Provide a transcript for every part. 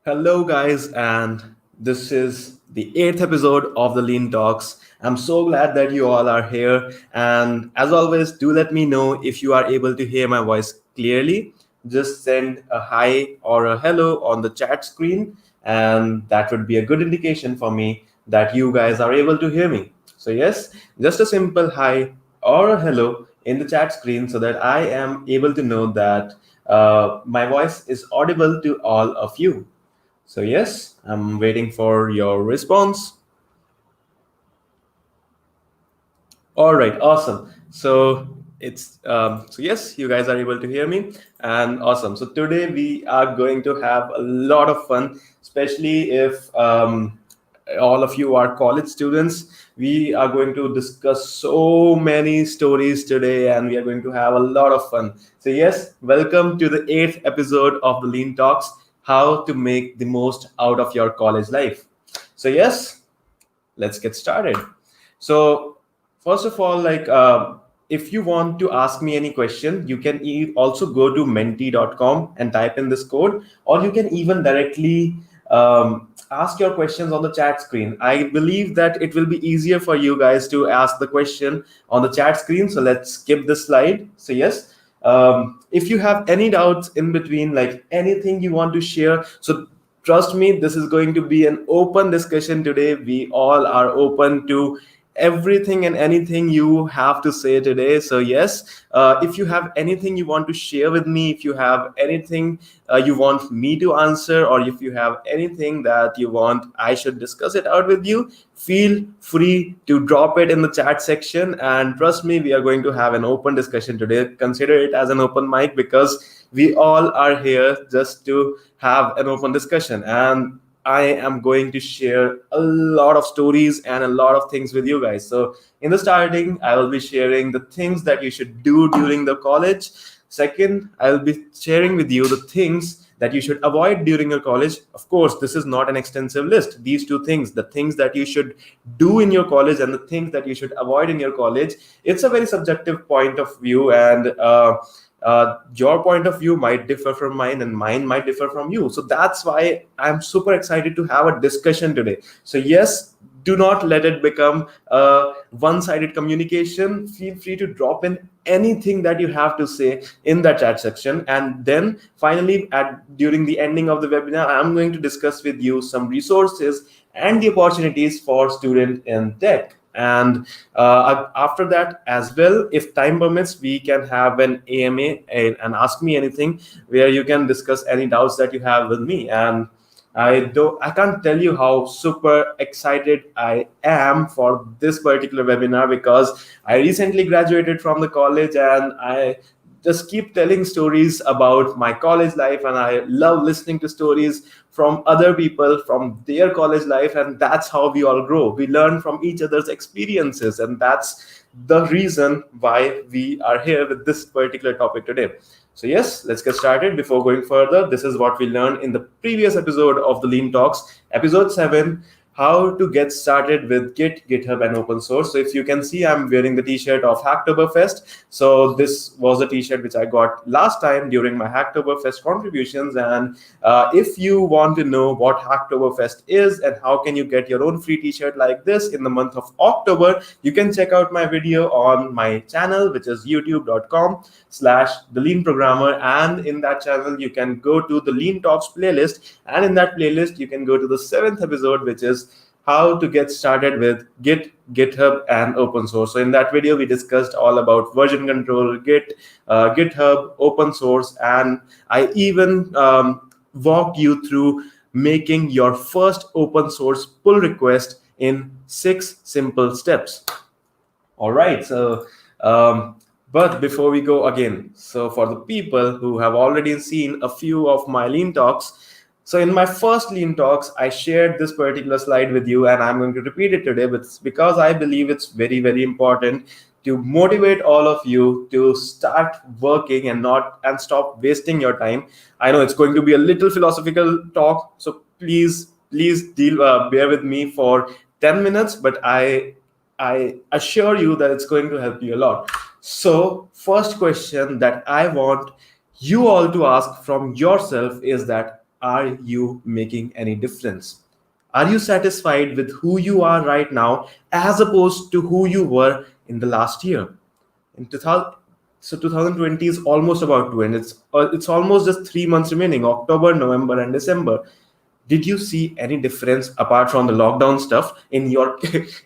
Hello, guys, and this is the eighth episode of the Lean Talks. I'm so glad that you all are here. And as always, do let me know if you are able to hear my voice clearly. Just send a hi or a hello on the chat screen, and that would be a good indication for me that you guys are able to hear me. So, yes, just a simple hi or a hello in the chat screen so that I am able to know that my voice is audible to all of you. So yes, I'm waiting for your response. All right, awesome. So yes, you guys are able to hear me, and awesome. So today we are going to have a lot of fun, especially if all of you are college students. We are going to discuss so many stories today, and we are going to have a lot of fun. So yes, welcome to the eighth episode of the Lean Talks: How to Make the Most Out of Your College Life. So yes, let's get started. So first of all, if you want to ask me any question, you can also go to menti.com and type in this code, or you can even directly ask your questions on the chat screen. I believe that it will be easier for you guys to ask the question on the chat screen. So let's skip this slide. So yes, if you have any doubts in between, like anything you want to share, so trust me, this is going to be an open discussion today. We all are open to everything and anything you have to say today. So yes, if you have anything you want to share with me, if you have anything you want me to answer, or if you have anything that you want I should discuss it out with you, feel free to drop it in the chat section. And trust me, we are going to have an open discussion today. Consider it as an open mic, because we all are here just to have an open discussion. And I am going to share a lot of stories and a lot of things with you guys. So in the starting, I will be sharing the things that you should do during the college. Second, I will be sharing with you the things that you should avoid during your college. Of course, this is not an extensive list. These two things, the things that you should do in your college and the things that you should avoid in your college, it's a very subjective point of view. And your point of view might differ from mine, and mine might differ from you. So that's why I'm super excited to have a discussion today. So yes, do not let it become a one-sided communication. Feel free to drop in anything that you have to say in the chat section. And then finally, during the ending of the webinar, I'm going to discuss with you some resources and the opportunities for student in tech. And after that as well, if time permits, we can have an AMA, and ask me anything, where you can discuss any doubts that you have with me. And I can't tell you how super excited I am for this particular webinar, because I recently graduated from the college, and I just keep telling stories about my college life, and I love listening to stories from other people from their college life. And that's how we all grow. We learn from each other's experiences, and that's the reason why we are here with this particular topic today. So yes, let's get started. Before going further, this is what we learned in the previous episode of the Lean Talks, episode 7: how to get started with Git, GitHub, and open source. So if you can see, I'm wearing the t-shirt of Hacktoberfest. So this was a t-shirt which I got last time during my Hacktoberfest contributions. And if you want to know what Hacktoberfest is and how can you get your own free t-shirt like this in the month of October, you can check out my video on my channel, which is youtube.com/the lean programmer. And in that channel, you can go to the Lean Talks playlist. And in that playlist, you can go to the 7th episode, which is how to get started with Git, GitHub, and open source. So in that video, we discussed all about version control, Git, GitHub, open source, and I even walked you through making your first open source pull request in 6 simple steps. All right, so but before we go again, so for the people who have already seen a few of my Lean Talks, so in my first Lean Talks, I shared this particular slide with you, and I'm going to repeat it today, but because I believe it's very, very important to motivate all of you to start working and stop wasting your time. I know it's going to be a little philosophical talk, so please bear with me for 10 minutes, but I assure you that it's going to help you a lot. So first question that I want you all to ask from yourself is that, are you making any difference? Are you satisfied with who you are right now as opposed to who you were in the last year? In 2000, so 2020 is almost about to end. It's almost just 3 months remaining: October, November, and December. Did you see any difference apart from the lockdown stuff in your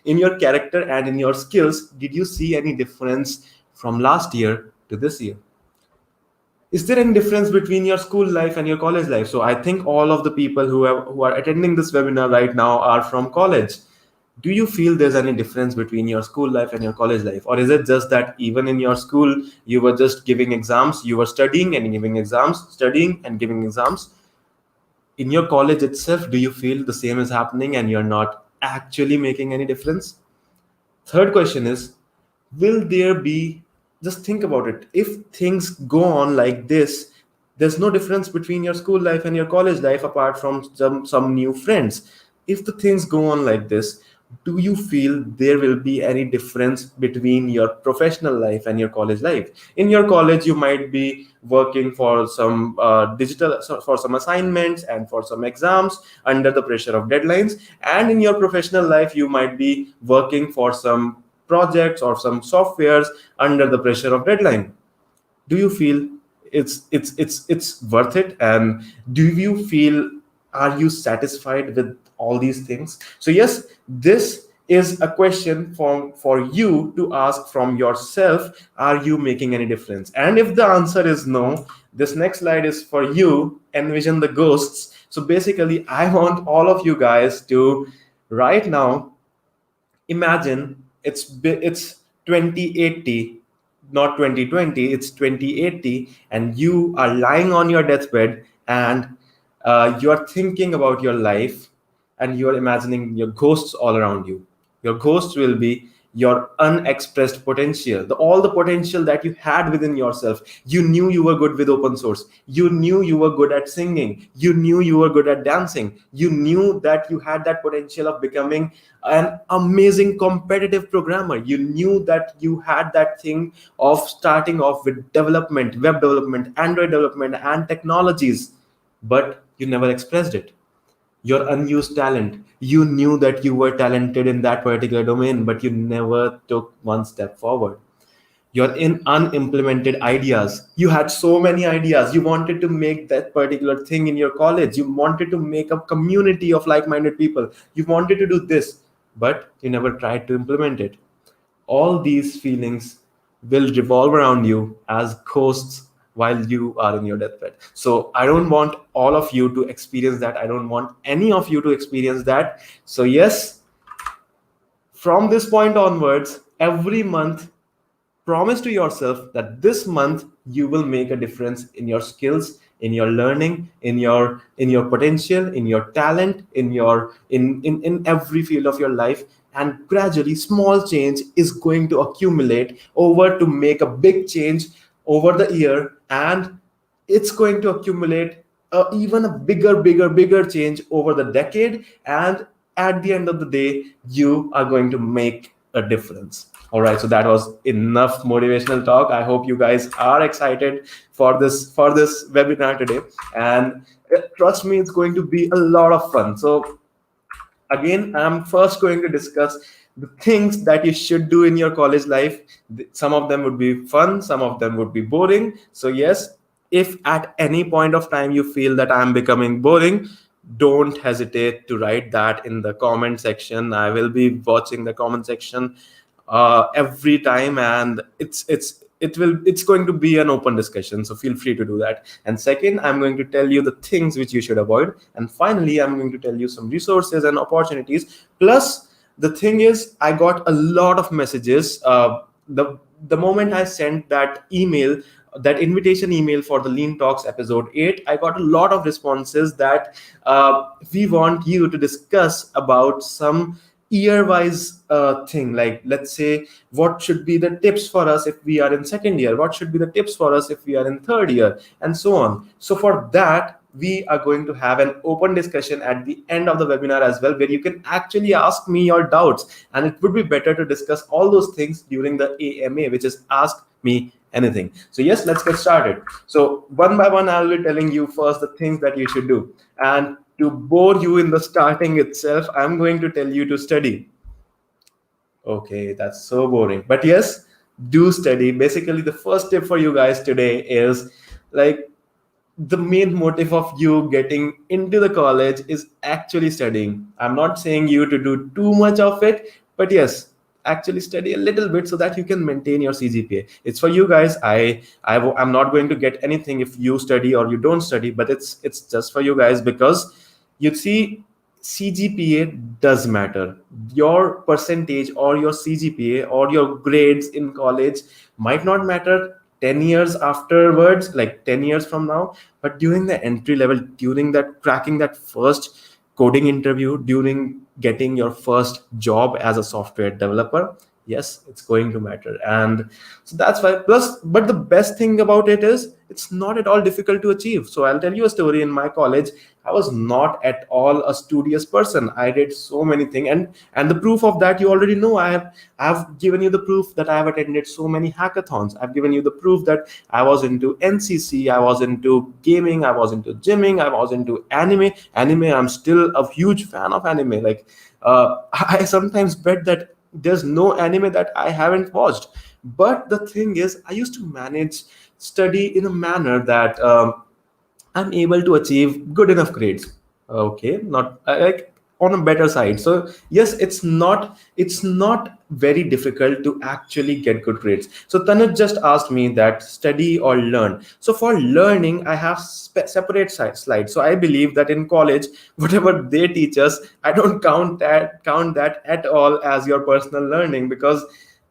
in your character and in your skills? Did you see any difference from last year to this year? Is there any difference between your school life and your college life? So I think all of the people who are attending this webinar right now are from college. Do you feel there's any difference between your school life and your college life, or is it just that even in your school you were just giving exams, you were studying and giving exams, studying and giving exams? In your college itself, do you feel the same is happening and you're not actually making any difference? Third question is, will there be, just think about it, if things go on like this, there's no difference between your school life and your college life apart from some new friends. If the things go on like this, do you feel there will be any difference between your professional life and your college life? In your college, you might be working for some for some assignments and for some exams under the pressure of deadlines, and in your professional life you might be working for some projects or some softwares under the pressure of deadline. Do you feel it's worth it? And do you feel, are you satisfied with all these things? So yes, this is a question for you to ask from yourself. Are you making any difference? And if the answer is no, this next slide is for you. Envision the ghosts. So basically, I want all of you guys to right now imagine it's 2080, not 2020, it's 2080, and you are lying on your deathbed, and you are thinking about your life, and you are imagining your ghosts all around you. Your ghosts will be your unexpressed potential, all the potential that you had within yourself. You knew you were good with open source, you knew you were good at singing, you knew you were good at dancing, you knew that you had that potential of becoming an amazing competitive programmer, you knew that you had that thing of starting off with development, web development, Android development, and technologies, but you never expressed it. Your unused talent, you knew that you were talented in that particular domain, but you never took one step forward. Your unimplemented ideas, you had so many ideas, you wanted to make that particular thing in your college, you wanted to make a community of like-minded people, you wanted to do this, but you never tried to implement it. All these feelings will revolve around you as ghosts while you are in your deathbed. So I don't want all of you to experience that. I don't want any of you to experience that. So yes, from this point onwards, every month, promise to yourself that this month you will make a difference in your skills, in your learning, in your potential, in your talent, in every field of your life. And gradually small change is going to accumulate over to make a big change over the year, and it's going to accumulate even a bigger change over the decade. And at the end of the day, you are going to make a difference. All right, so that was enough motivational talk. I hope you guys are excited for this webinar today, and trust me, it's going to be a lot of fun. So again, I'm first going to discuss the things that you should do in your college life. Some of them would be fun, some of them would be boring. So yes, if at any point of time you feel that I'm becoming boring, don't hesitate to write that in the comment section. I will be watching the comment section every time, and it's going to be an open discussion, so feel free to do that. And second, I'm going to tell you the things which you should avoid, and finally I'm going to tell you some resources and opportunities. Plus, the thing is, I got a lot of messages the moment I sent that email, that invitation email for the Lean Talks episode 8. I got a lot of responses that we want you to discuss about some year-wise thing, like let's say what should be the tips for us if we are in second year, what should be the tips for us if we are in third year, and so on. So for that, we are going to have an open discussion at the end of the webinar as well, where you can actually ask me your doubts, and it would be better to discuss all those things during the AMA, which is Ask Me anything. So yes, let's get started. So one by one, I'll be telling you first the things that you should do. And to bore you in the starting itself, I'm going to tell you to study. Okay, that's so boring. But yes, do study. Basically, the first tip for you guys today is like the main motive of you getting into the college is actually studying. I'm not saying you to do too much of it, but yes, actually study a little bit so that you can maintain your CGPA. It's for you guys. I'm not going to get anything if you study or you don't study, but it's just for you guys because you see, CGPA does matter. Your percentage or your CGPA or your grades in college might not matter 10 years afterwards, like 10 years from now, but during the entry level, during that cracking that first coding interview, during getting your first job as a software developer, yes, it's going to matter. And so that's why. Plus, but the best thing about it is it's not at all difficult to achieve. So I'll tell you a story. In my college, I was not at all a studious person. I did so many things, and the proof of that you already know. I've given you the proof that I have attended so many hackathons. I've given you the proof that I was into NCC, I was into gaming, I was into gymming, I was into anime. Anime, I'm still a huge fan of anime. Like, I sometimes bet that there's no anime that I haven't watched. But the thing is, I used to manage study in a manner that I'm able to achieve good enough grades. Okay, not like on a better side. So yes, it's not very difficult to actually get good grades. So Tanuj just asked me that study or learn. So for learning, I have separate slides. So I believe that in college, whatever they teach us, I don't count that at all as your personal learning, because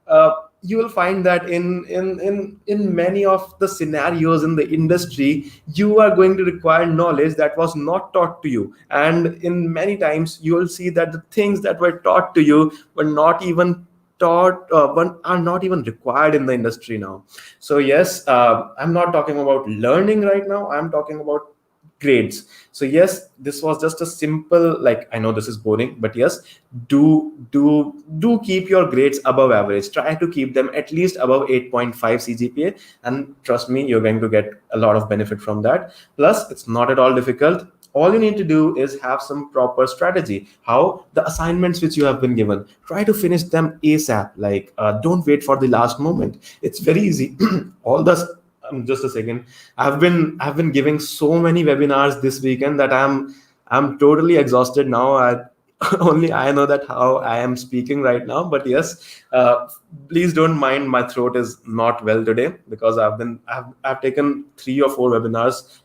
uh, you will find that in many of the scenarios in the industry, you are going to require knowledge that was not taught to you, and in many times you will see that the things that were taught to you were not even taught, are not even required in the industry now. So yes, I'm not talking about learning right now, I'm talking about grades. So yes, this was just a simple, like, I know this is boring, but yes, do keep your grades above average. Try to keep them at least above 8.5 CGPA, and trust me, you're going to get a lot of benefit from that. Plus, it's not at all difficult. All you need to do is have some proper strategy. How the assignments which you have been given, try to finish them ASAP. Like, don't wait for the last moment. It's very easy. All the Just a second. I've been giving so many webinars this weekend that I'm totally exhausted now. Only I know that how I am speaking right now. But yes, please don't mind. My throat is not well today because I've taken 3 or 4 webinars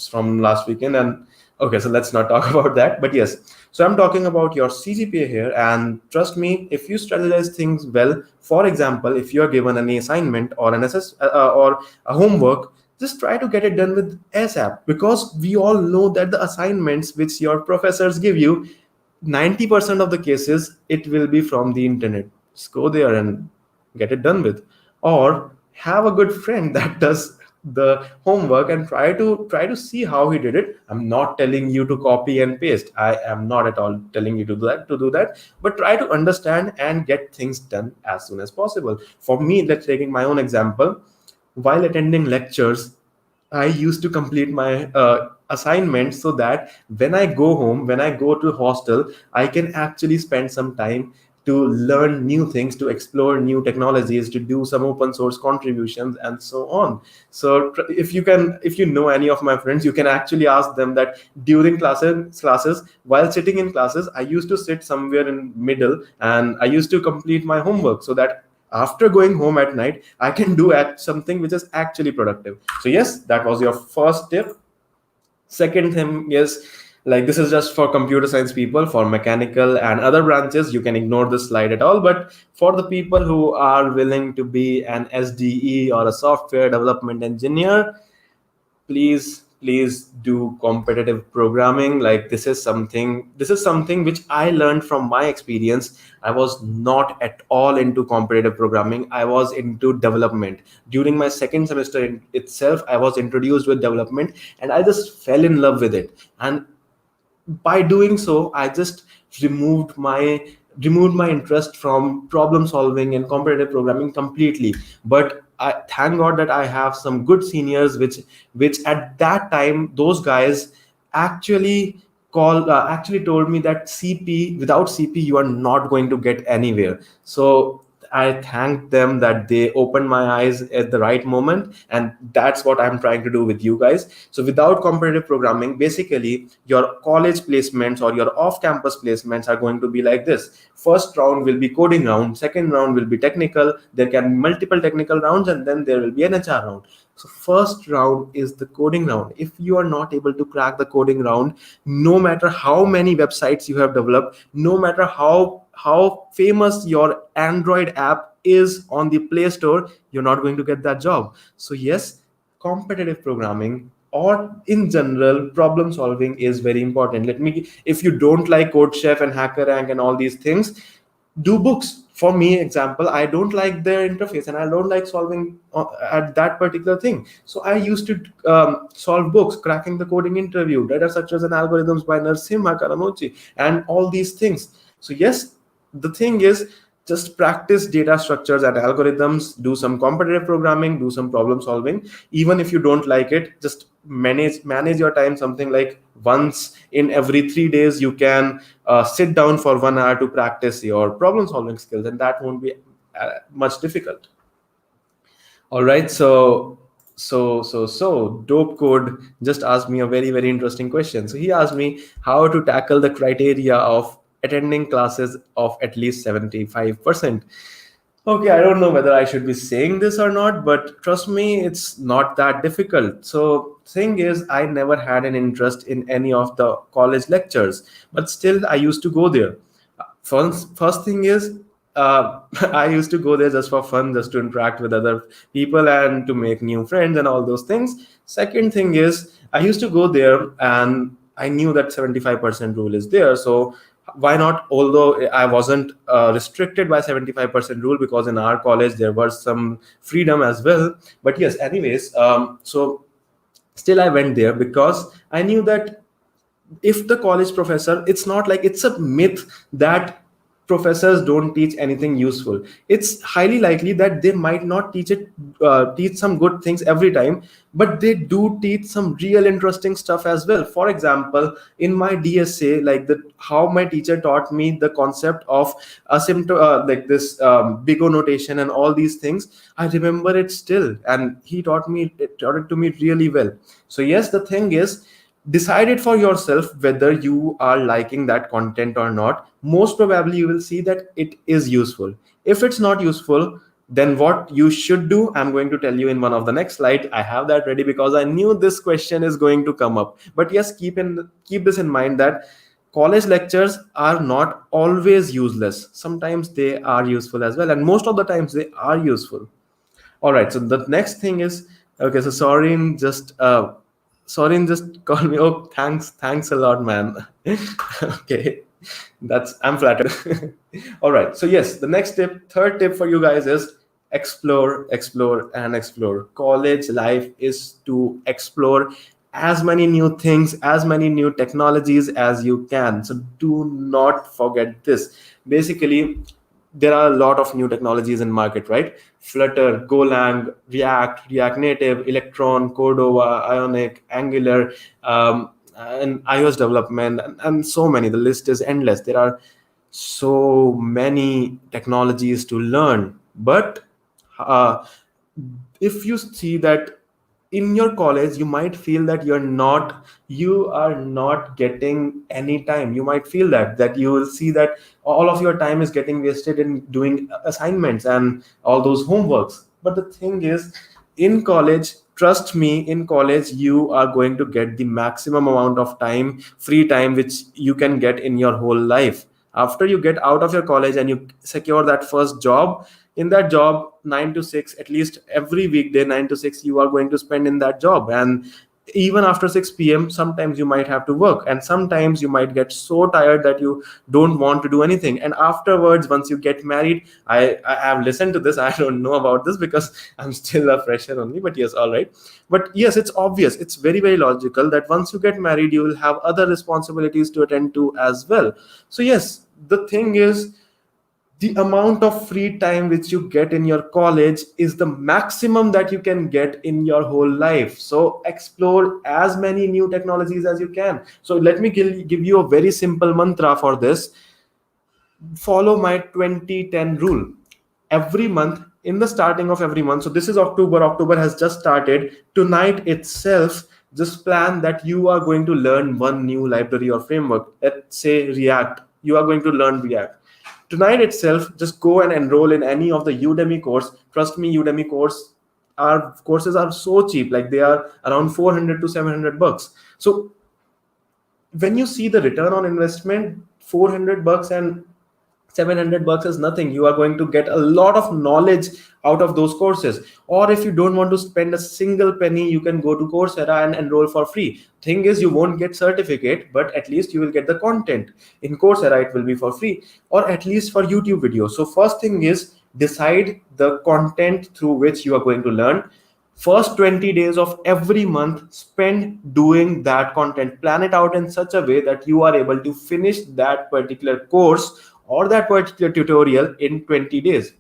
from last weekend. And okay, so let's not talk about that. But yes, so I'm talking about your CGPA here, and trust me, if you strategize things well, for example, if you are given an assignment or an or a homework, just try to get it done with ASAP, because we all know that the assignments which your professors give you, 90% of the cases it will be from the internet. Just go there and get it done with, or have a good friend that does the homework and try to see how he did it. I'm not telling you to copy and paste, I am not at all telling you to do that, but try to understand and get things done as soon as possible. For me, let's taking my own example. While attending lectures, I used to complete my assignments so that when I go home, when I go to hostel, I can actually spend some time to learn new things, to explore new technologies, to do some open source contributions, and so on. So if you know any of my friends, you can actually ask them that during classes, while sitting in classes, I used to sit somewhere in middle and I used to complete my homework so that after going home at night, I can do something which is actually productive. So yes, that was your first tip. Second thing is, like, this is just for computer science people. For mechanical and other branches, you can ignore this slide at all, but for the people who are willing to be an SDE or a software development engineer, please do competitive programming. Like, this is something which I learned from my experience. I was not at all into competitive programming, I was into development. During my second semester itself, I was introduced with development, and I just fell in love with it. And by doing so, I just removed my interest from problem solving and competitive programming completely. But I thank God that I have some good seniors, which at that time those guys actually actually told me that CP, without CP you are not going to get anywhere. So I thank them that they opened my eyes at the right moment, and that's what I'm trying to do with you guys. So without competitive programming, basically your college placements or your off-campus placements are going to be like this. First round will be coding round, second round will be technical, there can be multiple technical rounds, and then there will be an HR round. So first round is the coding round. If you are not able to crack the coding round, no matter how many websites you have developed, no matter how famous your Android app is on the Play Store, you're not going to get that job. So yes, competitive programming or in general problem solving is very important. Let me, if you don't like Code Chef and HackerRank and all these things, do books. For me example, I don't like their interface and I don't like solving at that particular thing, so I used to solve books, cracking the coding interview, data structures and algorithms by Narasimha Karamochi, and all these things. So yes, the thing is, just practice data structures and algorithms, do some competitive programming, do some problem solving. Even if you don't like it, just manage your time. Something like once in every 3 days you can sit down for 1 hour to practice your problem solving skills, and that won't be much difficult. All right, so Dope Code just asked me a very interesting question. So he asked me how to tackle the criteria of attending classes of at least 75%. Okay, I don't know whether I should be saying this or not, but trust me, it's not that difficult. So thing is, I never had an interest in any of the college lectures, but still I used to go there. First thing is, I used to go there just for fun, just to interact with other people and to make new friends and all those things. Second thing is, I used to go there and I knew that 75% rule is there. So why not? Although I wasn't restricted by 75% rule, because in our college there was some freedom as well. But yes, anyways, so still I went there because I knew that if the college professor, it's not like, it's a myth that professors don't teach anything useful. It's highly likely that they might not teach some good things every time, but they do teach some real interesting stuff as well. For example, in my DSA, like the how my teacher taught me the concept of like this big O notation and all these things, I remember it still, and he taught it to me really well. So yes, the thing is, decide it for yourself whether you are liking that content or not. Most probably you will see that it is useful. If it's not useful, then what you should do, I'm going to tell you in one of the next slides. I have that ready because I knew this question is going to come up. But yes, keep this in mind that college lectures are not always useless. Sometimes they are useful as well, and most of the times they are useful. All right, so the next thing is, okay, so Sorin just called me. Oh, thanks a lot, man. Okay, I'm flattered. All right, so yes, the next third tip for you guys is explore, and explore. College life is to explore as many new things, as many new technologies as you can. So do not forget this. Basically, there are a lot of new technologies in market, right? Flutter, Golang, React Native, Electron, Cordova, Ionic, Angular, and iOS development, and so many. The list is endless. There are so many technologies to learn. But uh, if you see that in your college, you might feel that you are not getting any time. You might feel that you will see that all of your time is getting wasted in doing assignments and all those homeworks. But the thing is, in college, trust me, in college you are going to get the maximum amount of time, free time, which you can get in your whole life. After you get out of your college and you secure that first job, in that job, 9 to 6, at least every weekday, 9 to 6 you are going to spend in that job. And even after 6 p.m., sometimes you might have to work, and sometimes you might get so tired that you don't want to do anything. And afterwards, once you get married, I have listened to this. I don't know about this because I'm still a fresher only, but yes, all right. But yes, it's obvious, it's very logical that once you get married, you will have other responsibilities to attend to as well. So yes, the thing is, the amount of free time which you get in your college is the maximum that you can get in your whole life. So explore as many new technologies as you can. So let me give you a very simple mantra for this. Follow my 2010 rule. Every month, in the starting of every month, so this is October has just started. Tonight itself, just plan that you are going to learn one new library or framework. Let's say React. You are going to learn React tonight itself. Just go and enroll in any of the Udemy course. Trust me, Udemy courses are so cheap, like they are around 400 to 700 bucks. So when you see the return on investment, 400 bucks and 700 bucks is nothing. You are going to get a lot of knowledge out of those courses. Or if you don't want to spend a single penny, you can go to Coursera and enroll for free. Thing is, you won't get certificate, but at least you will get the content. In Coursera it will be for free, or at least for YouTube videos. So first thing is, decide the content through which you are going to learn. First 20 days of every month spend doing that content. Plan it out in such a way that you are able to finish that particular course or that particular tutorial in 20 days.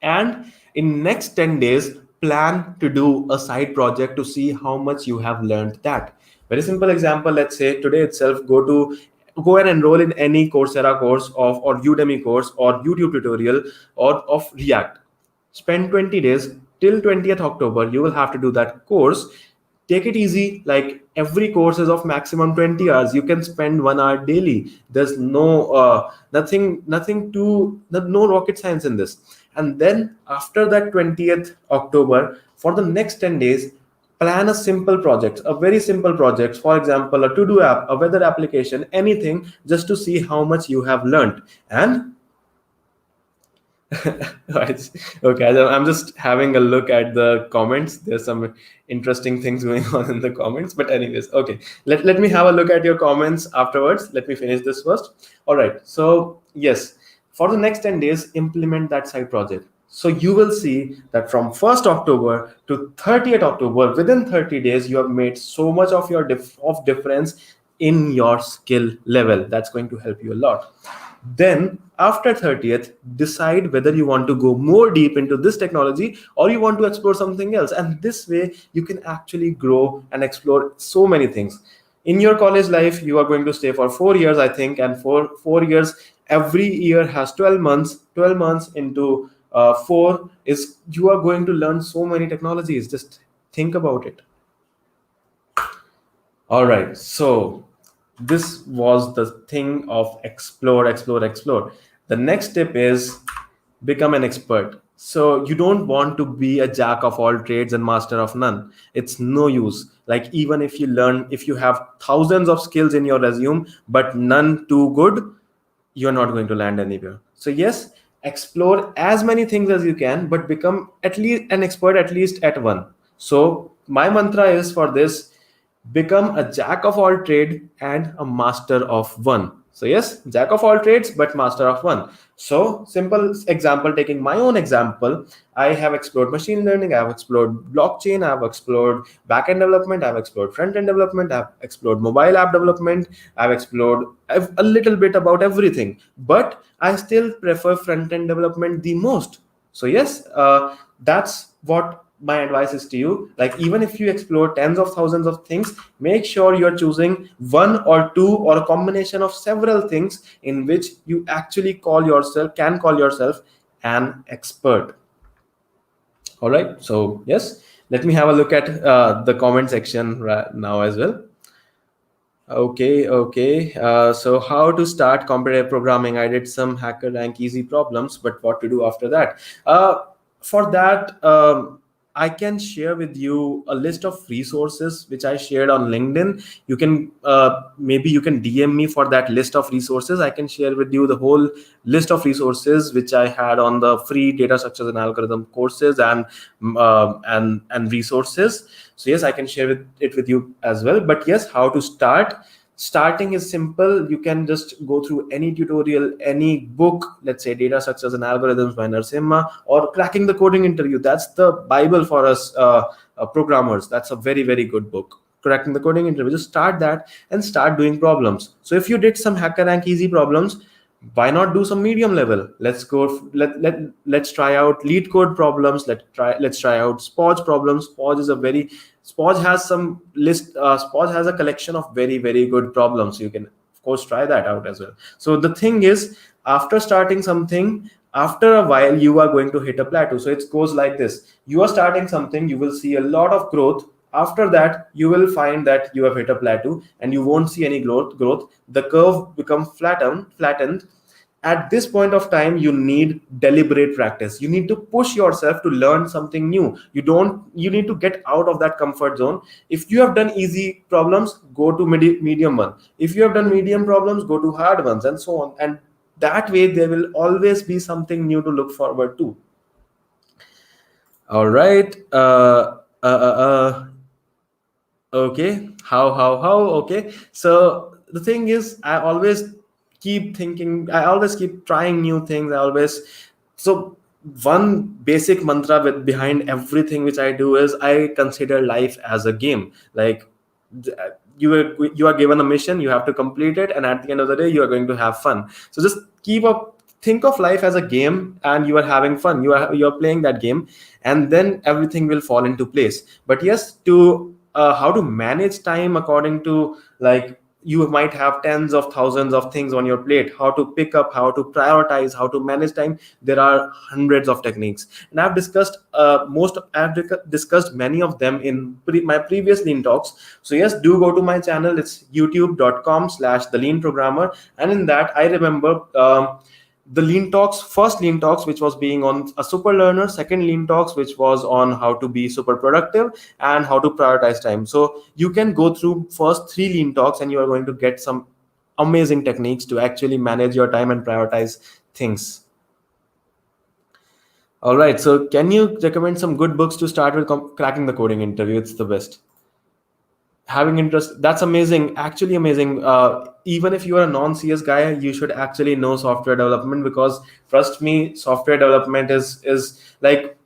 And in next 10 days, plan to do a side project to see how much you have learned that. Very simple example. Let's say today itself, go and enroll in any Coursera course of or Udemy course or YouTube tutorial or of React. Spend 20 days till 20th October. You will have to do that course. Take it easy. Like every course is of maximum 20 hours. You can spend 1 hour daily. There's no rocket science in this. And then after that 20th October, for the next 10 days, plan a simple project, a very simple project. For example, a to-do app, a weather application, anything, just to see how much you have learned. And right. Okay, I'm just having a look at the comments. There's some interesting things going on in the comments. But anyways, okay. Let me have a look at your comments afterwards. Let me finish this first. All right. So yes, for the next 10 days, implement that side project. So you will see that from 1st October to 30th October, within 30 days, you have made so much of your difference in your skill level. That's going to help you a lot. Then after 30th, decide whether you want to go more deep into this technology or you want to explore something else. And this way you can actually grow and explore so many things. In your college life, you are going to stay for 4 years, I think, and for 4 years, every year has 12 months. 12 months into 4 is, you are going to learn so many technologies. Just think about it. All right, so this was the thing of explore. The next step is become an expert. So you don't want to be a jack of all trades and master of none. It's no use. Like even if you have thousands of skills in your resume but none too good, you're not going to land anywhere. So yes, explore as many things as you can, but become at least an expert at least at one. So my mantra is for this: become a jack of all trade and a master of one. So yes, jack of all trades but master of one. So simple example, taking my own example, I have explored machine learning, I have explored blockchain, I have explored backend development, I have explored front end development, I have explored mobile app development, I've explored a little bit about everything, but I still prefer front end development the most. So yes, that's what my advice is to you. Like even if you explore tens of thousands of things, make sure you're choosing one or two or a combination of several things in which you actually can call yourself an expert. All right, so yes, let me have a look at the comment section right now as well. Okay. So how to start competitive programming? I did some HackerRank easy problems, but what to do after that? For that, I can share with you a list of resources which I shared on LinkedIn. You can maybe you can DM me for that list of resources. I can share with you the whole list of resources which I had on the free data structures and algorithm courses and resources. So yes, I can share it with you as well. But yes, how to start? Starting is simple. You can just go through any tutorial, any book, let's say Data Structures and Algorithms by Narasimha, or Cracking the Coding Interview. That's the Bible for us programmers. That's a very, very good book. Cracking the Coding Interview. Just start that and start doing problems. So if you did some HackerRank easy problems, Why not do some medium level? Let's try out lead code problems. Let's try out spoj problems. Spoj has some list. Spoj has a collection of very good problems. You can of course try that out as well. So the thing is, after starting something, after a while you are going to hit a plateau. So it goes like this: you are starting something, you will see a lot of growth. After that you will find that you have hit a plateau and you won't see any growth. The curve becomes flattened. At this point of time, you need deliberate practice. You need to push yourself to learn something new. You need to get out of that comfort zone. If you have done easy problems, go to medium one. If you have done medium problems, go to hard ones, and so on. And that way there will always be something new to look forward to. All right. Okay. How Okay, so the thing is, I always keep trying new things. So one basic mantra behind everything which I do is I consider life as a game. Like, you are given a mission, you have to complete it, and at the end of the day you are going to have fun. So just think of life as a game, and you are having fun. You are playing that game, and then everything will fall into place. But yes, to how to manage time according to, like, you might have tens of thousands of things on your plate. How to pick up, how to prioritize, how to manage time, there are hundreds of techniques, and I've discussed many of them in my previous lean talks. So yes, do go to my channel. It's youtube.com/the lean programmer, and in that I remember the lean talks, first lean talks, which was being on a super learner, second lean talks, which was on how to be super productive and how to prioritize time. So you can go through first three lean talks, and you are going to get some amazing techniques to actually manage your time and prioritize things. All right, so can you recommend some good books to start with cracking the coding interview? It's the best. Having interest, that's amazing, actually amazing. Even if you are a non-CS guy, you should actually know software development, because trust me, software development is like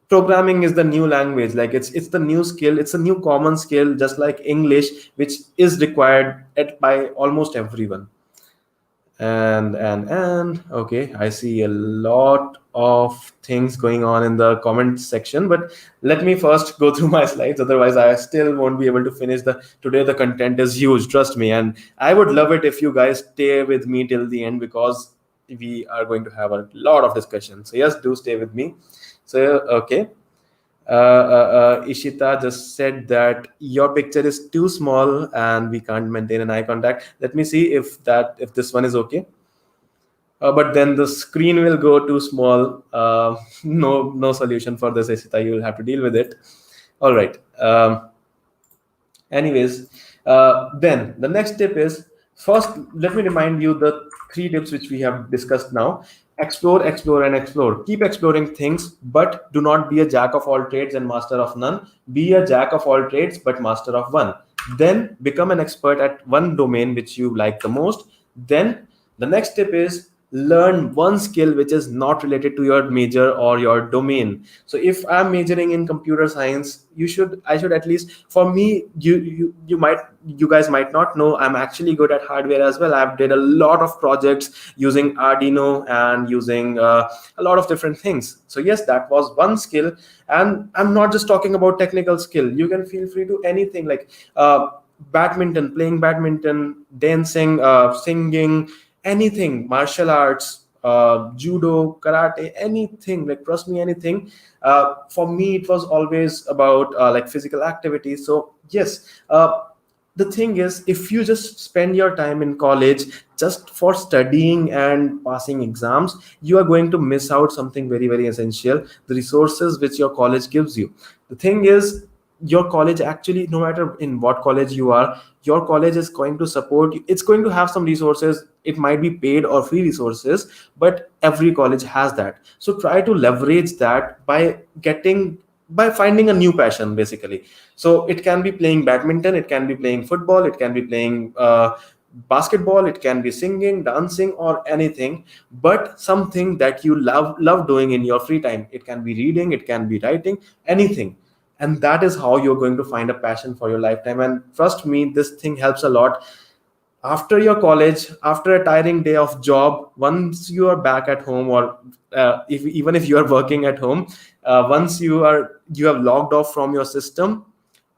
programming is the new language. Like, it's the new skill, it's a new common skill, just like English, which is required by almost everyone. And okay, I see a lot of things going on in the comment section, but let me first go through my slides, otherwise I still won't be able to finish today. The content is huge, trust me, and I would love it if you guys stay with me till the end, because we are going to have a lot of discussion. So yes, do stay with me. So okay, Ishita just said that your picture is too small and we can't maintain an eye contact. Let me see if this one is okay. But then the screen will go too small. No solution for this, Ishita. You will have to deal with it. All right. Anyways, then the next tip is, first, let me remind you the three tips which we have discussed now. Explore, and explore. Keep exploring things, but do not be a jack of all trades and master of none. Be a jack of all trades, but master of one. Then become an expert at one domain which you like the most. Then the next tip is, learn one skill which is not related to your major or your domain. So if I'm majoring in computer science, I should at least, for me, you guys might not know, I'm actually good at hardware as well. I've did a lot of projects using Arduino and using a lot of different things. So yes, that was one skill, and I'm not just talking about technical skill. You can feel free to anything, like badminton, playing badminton, dancing, singing, anything, martial arts, judo, karate, anything. Like, trust me, anything. For me, it was always about like physical activity. So yes, the thing is, if you just spend your time in college just for studying and passing exams, you are going to miss out something very essential: the resources which your college gives you. The thing is, your college, actually, no matter in what college you are, your college is going to support you. It's going to have some resources. It might be paid or free resources, but every college has that. So try to leverage that by finding a new passion, basically. So it can be playing badminton, it can be playing football, it can be playing basketball, it can be singing, dancing, or anything, but something that you love doing in your free time. It can be reading, it can be writing, anything. And that is how you're going to find a passion for your lifetime. And trust me, this thing helps a lot. After your college, after a tiring day of job, once you are back at home, or even if you are working at home, once you have logged off from your system,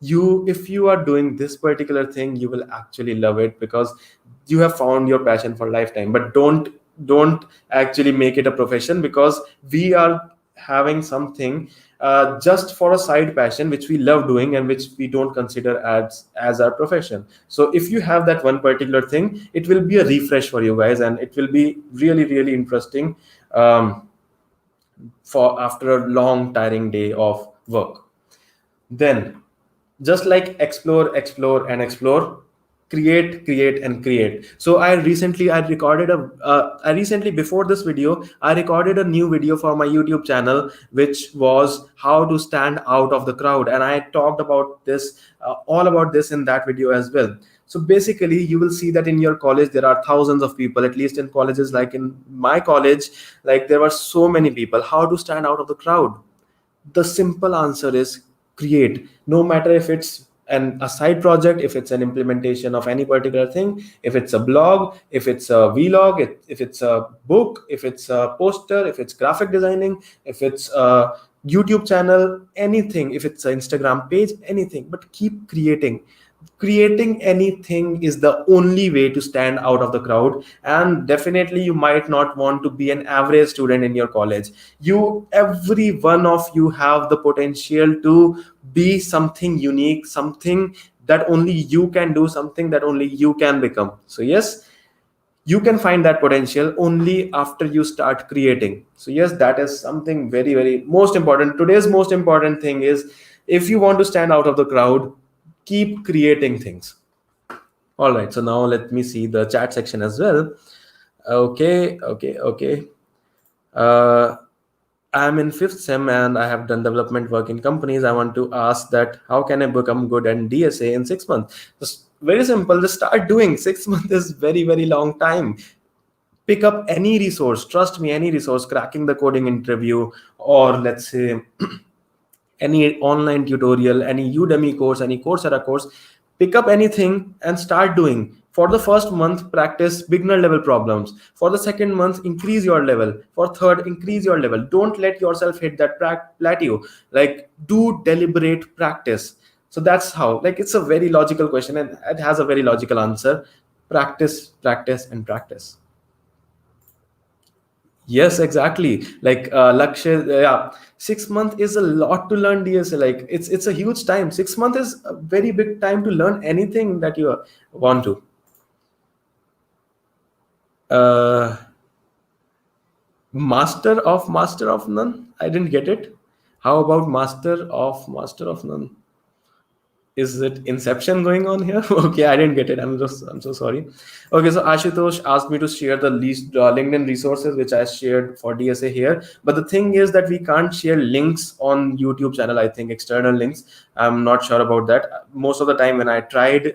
you if you are doing this particular thing, you will actually love it, because you have found your passion for lifetime. But don't actually make it a profession, because we are having something just for a side passion which we love doing and which we don't consider as our profession. So if you have that one particular thing, it will be a refresh for you guys, and it will be really really interesting for after a long tiring day of work. Then, just like explore and explore, create and create. So I recently, before this video, I recorded a new video for my YouTube channel, which was how to stand out of the crowd, and I talked about this all about this in that video as well. So basically, you will see that in your college there are thousands of people, at least in colleges like in my college. Like, there were so many people. How to stand out of the crowd? The simple answer is create. No matter if it's a side project, if it's an implementation of any particular thing, if it's a blog, if it's a vlog, if it's a book, if it's a poster, if it's graphic designing, if it's a YouTube channel, anything, if it's an Instagram page, anything. But keep creating. Creating anything is the only way to stand out of the crowd. And definitely, you might not want to be an average student in your college. Every one of you have the potential to be something unique, something that only you can do, something that only you can become. So yes, you can find that potential only after you start creating. So yes, that is something very very most important. Today's most important thing is, if you want to stand out of the crowd, keep creating things. All right, so now let me see the chat section as well. Okay. I'm in 5th sem and I have done development work in companies. I want to ask that how can I become good at DSA in 6 months? Just very simple, just start doing. 6 months is very very long time. Pick up any resource, trust me, any resource, cracking the coding interview, or let's say any online tutorial, any Udemy course, any Coursera course. Pick up anything and start doing. For the first month, practice beginner level problems. For the second month, increase your level. For third, increase your level. Don't let yourself hit that plateau. Like, do deliberate practice. So that's how, like, it's a very logical question and it has a very logical answer. Practice, practice, and practice. Yes, exactly. Like Lakshay, yeah, 6 months is a lot to learn DSA. Like, it's a huge time. 6 months is a very big time to learn anything that you want to. Master of none. I didn't get it. How about master of none? Is it Inception going on here? Okay, I didn't get it. I'm so sorry. Okay, so Ashutosh asked me to share the LinkedIn resources which I shared for DSA here. But the thing is that we can't share links on YouTube channel. I think external links. I'm not sure about that. Most of the time when I tried,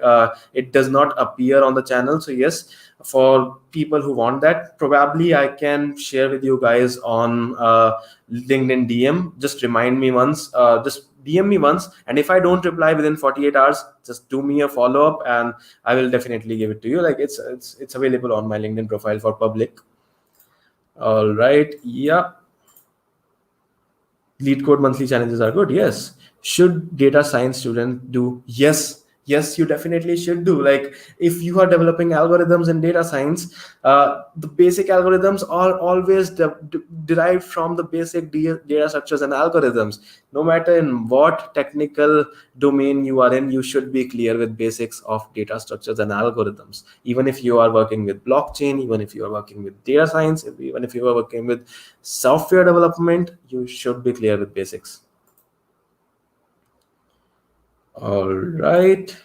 it does not appear on the channel. So yes, for people who want that, probably I can share with you guys on LinkedIn DM. Just remind me once. Just DM me once, and if I don't reply within 48 hours, just do me a follow-up and I will definitely give it to you. Like, it's available on my LinkedIn profile for public. All right, yeah. Lead code monthly challenges are good. Yes. Should data science student do? Yes, you definitely should do. Like, if you are developing algorithms in data science, the basic algorithms are always derived from the basic data structures and algorithms. No matter in what technical domain you are in, you should be clear with basics of data structures and algorithms. Even if you are working with blockchain, even if you are working with data science, even if you are working with software development, you should be clear with basics. All right.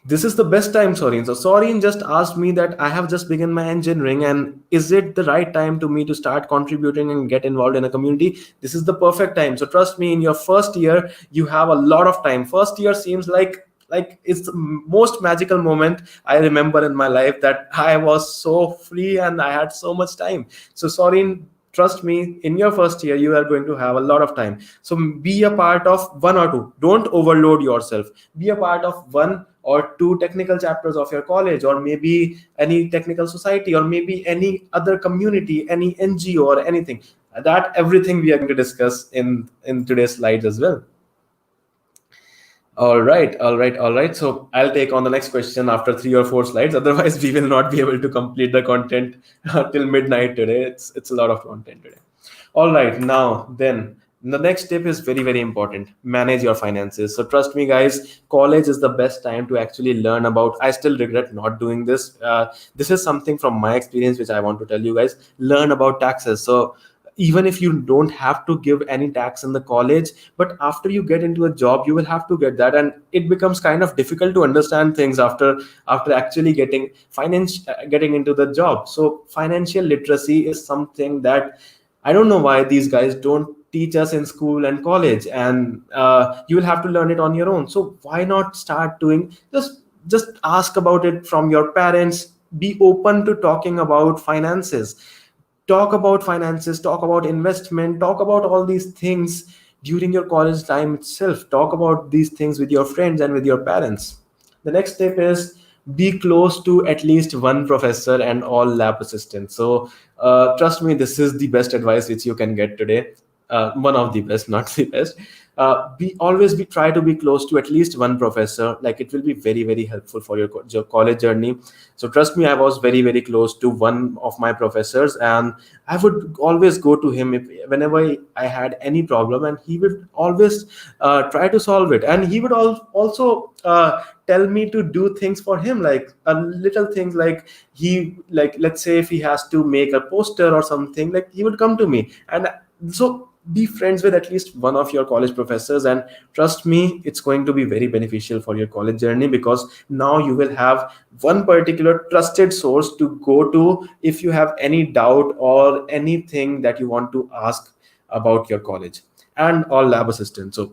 This is the best time, Sorin. So Sorin just asked me that I have just begun my engineering, and is it the right time to me to start contributing and get involved in a community? This is the perfect time. So trust me, in your first year, you have a lot of time. First year seems like it's the most magical moment I remember in my life, that I was so free and I had so much time. So Sorin, trust me, in your first year, you are going to have a lot of time. So be a part of one or two. Don't overload yourself. Be a part of one or two technical chapters of your college, or maybe any technical society, or maybe any other community, any NGO or anything. That everything we are going to discuss in today's slides as well. All right, all right, all right. So I'll take on the next question after 3 or 4 slides. Otherwise, we will not be able to complete the content till midnight today. It's a lot of content today. All right, now then the next tip is very, very important. Manage your finances. So trust me, guys, college is the best time to actually learn about. I still regret not doing this. This is something from my experience which I want to tell you guys. Learn about taxes. So even if you don't have to give any tax in the college, but after you get into a job you will have to get that, and it becomes kind of difficult to understand things after actually getting into the job. So financial literacy is something that I don't know why these guys don't teach us in school and college, and you will have to learn it on your own. So why not start doing, just ask about it from your parents. Be open to talking about finances. Talk about finances, talk about investment, talk about all these things during your college time itself. Talk about these things with your friends and with your parents. The next step is be close to at least one professor and all lab assistants. So trust me, this is the best advice which you can get today. One of the best, not the best. Be always be try to be close to at least one professor. Like, it will be very, very helpful for your college journey. So trust me, I was very, very close to one of my professors, and I would always go to him whenever I had any problem, and he would always try to solve it. And he would also tell me to do things for him, like a little things, like let's say if he has to make a poster or something, like he would come to me. And so be friends with at least one of your college professors, and trust me, it's going to be very beneficial for your college journey, because now you will have one particular trusted source to go to if you have any doubt or anything that you want to ask about your college. And all lab assistants, so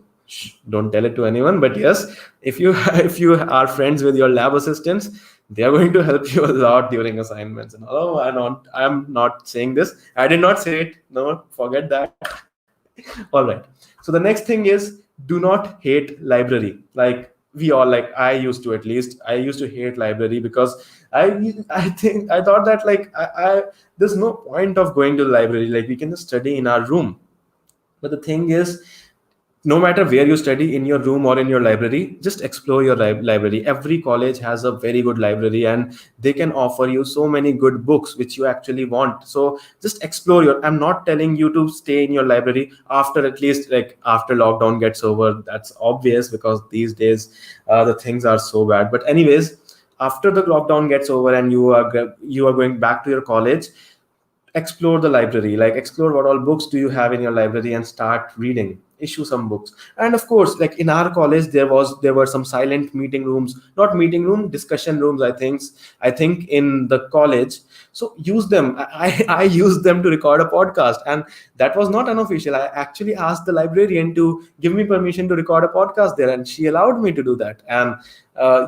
don't tell it to anyone, but yes, if you if you are friends with your lab assistants, they are going to help you a lot during assignments. And oh, I'm not saying this, I did not say it, no, forget that. All right. So the next thing is, do not hate library. Like, we all, like, I used to hate library, because I thought that, like, I there's no point of going to the library, like we can just study in our room. But the thing is, no matter where you study, in your room or in your library, just explore your library. Every college has a very good library, and they can offer you so many good books which you actually want. So just explore your, I'm not telling you to stay in your library after, at least like after lockdown gets over. That's obvious, because these days the things are so bad. But anyways, after the lockdown gets over and you are going back to your college, explore the library. Like, explore what all books do you have in your library, and start reading. Issue some books. And of course, like in our college, there were some silent meeting rooms, not meeting room, discussion rooms, I think in the college. So use them. I used them to record a podcast, and that was not unofficial. I actually asked the librarian to give me permission to record a podcast there, and she allowed me to do that. And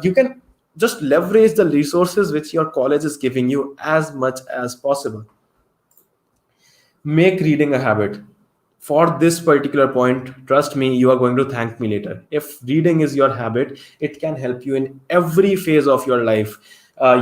you can just leverage the resources which your college is giving you as much as possible. Make reading a habit. For this particular point, trust me, you are going to thank me later. If reading is your habit, it can help you in every phase of your life.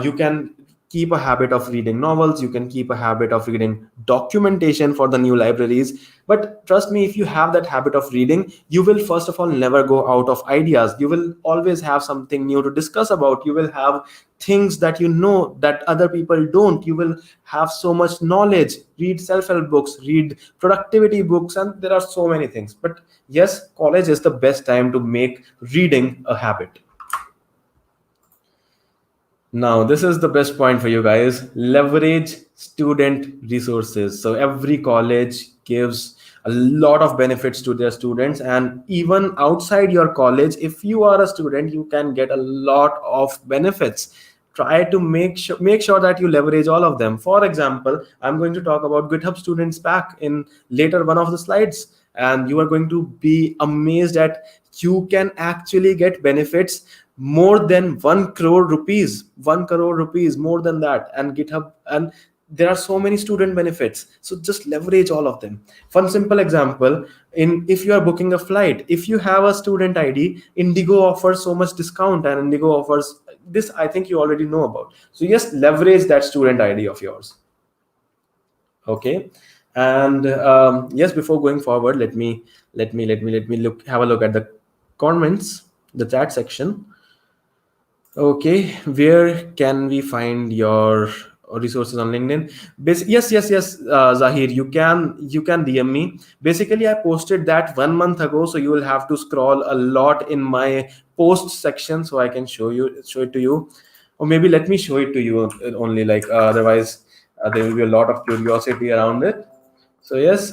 You can keep a habit of reading novels, you can keep a habit of reading documentation for the new libraries. But trust me, if you have that habit of reading, you will first of all never go out of ideas. You will always have something new to discuss about. You will have things that you know that other people don't. You will have so much knowledge. Read self-help books, read productivity books, and there are so many things. But yes, college is the best time to make reading a habit. Now, this is the best point for you guys. Leverage student resources. So every college gives a lot of benefits to their students, and even outside your college, if you are a student, you can get a lot of benefits. Try to make sure that you leverage all of them. For example, I'm going to talk about GitHub Students Pack in later one of the slides, and you are going to be amazed at you can actually get benefits more than 1 crore rupees, 1 crore rupees, more than that. And GitHub, and there are so many student benefits, so just leverage all of them. One simple example, in if you are booking a flight, if you have a student ID, Indigo offers so much discount, and Indigo offers this, I think you already know about. So yes, leverage that student ID of yours. Okay. And yes, before going forward, let me look, have a look at the comments, the chat section. Okay, where can we find your resources on LinkedIn? Yes, Zahir, you can DM me. Basically, I posted that 1 month ago, so you will have to scroll a lot in my post section, so I can show it to you, or maybe let me show it to you only. Like otherwise, there will be a lot of curiosity around it. So yes,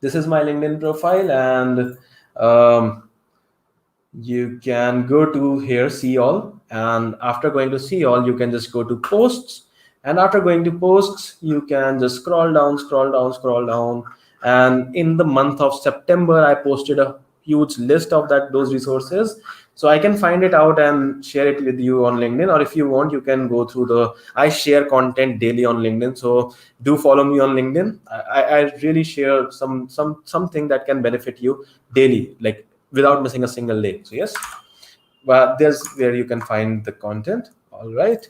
this is my LinkedIn profile, and you can go to here, see all, and after going to see all, you can just go to posts, and after going to posts, you can just scroll down, and in the month of September, I posted a huge list of those resources, so I can find it out and share it with you on LinkedIn. Or if you want, you can go through I share content daily on LinkedIn, so do follow me on LinkedIn. I really share something that can benefit you daily, like without missing a single day. So yes, but there's where you can find the content. All right.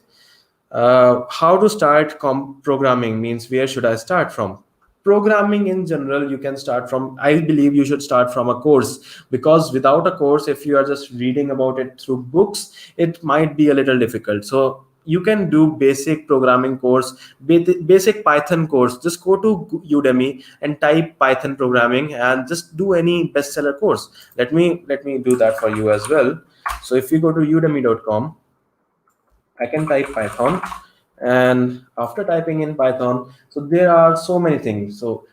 How to start programming means, where should I start from? Programming in general, you can start from, I believe you should start from a course, because without a course, if you are just reading about it through books, it might be a little difficult. So you can do basic programming course, basic Python course. Just go to Udemy and type Python programming, and just do any bestseller course. Let me do that for you as well. So if you go to udemy.com, I can type Python, and after typing in Python, so there are so many things. So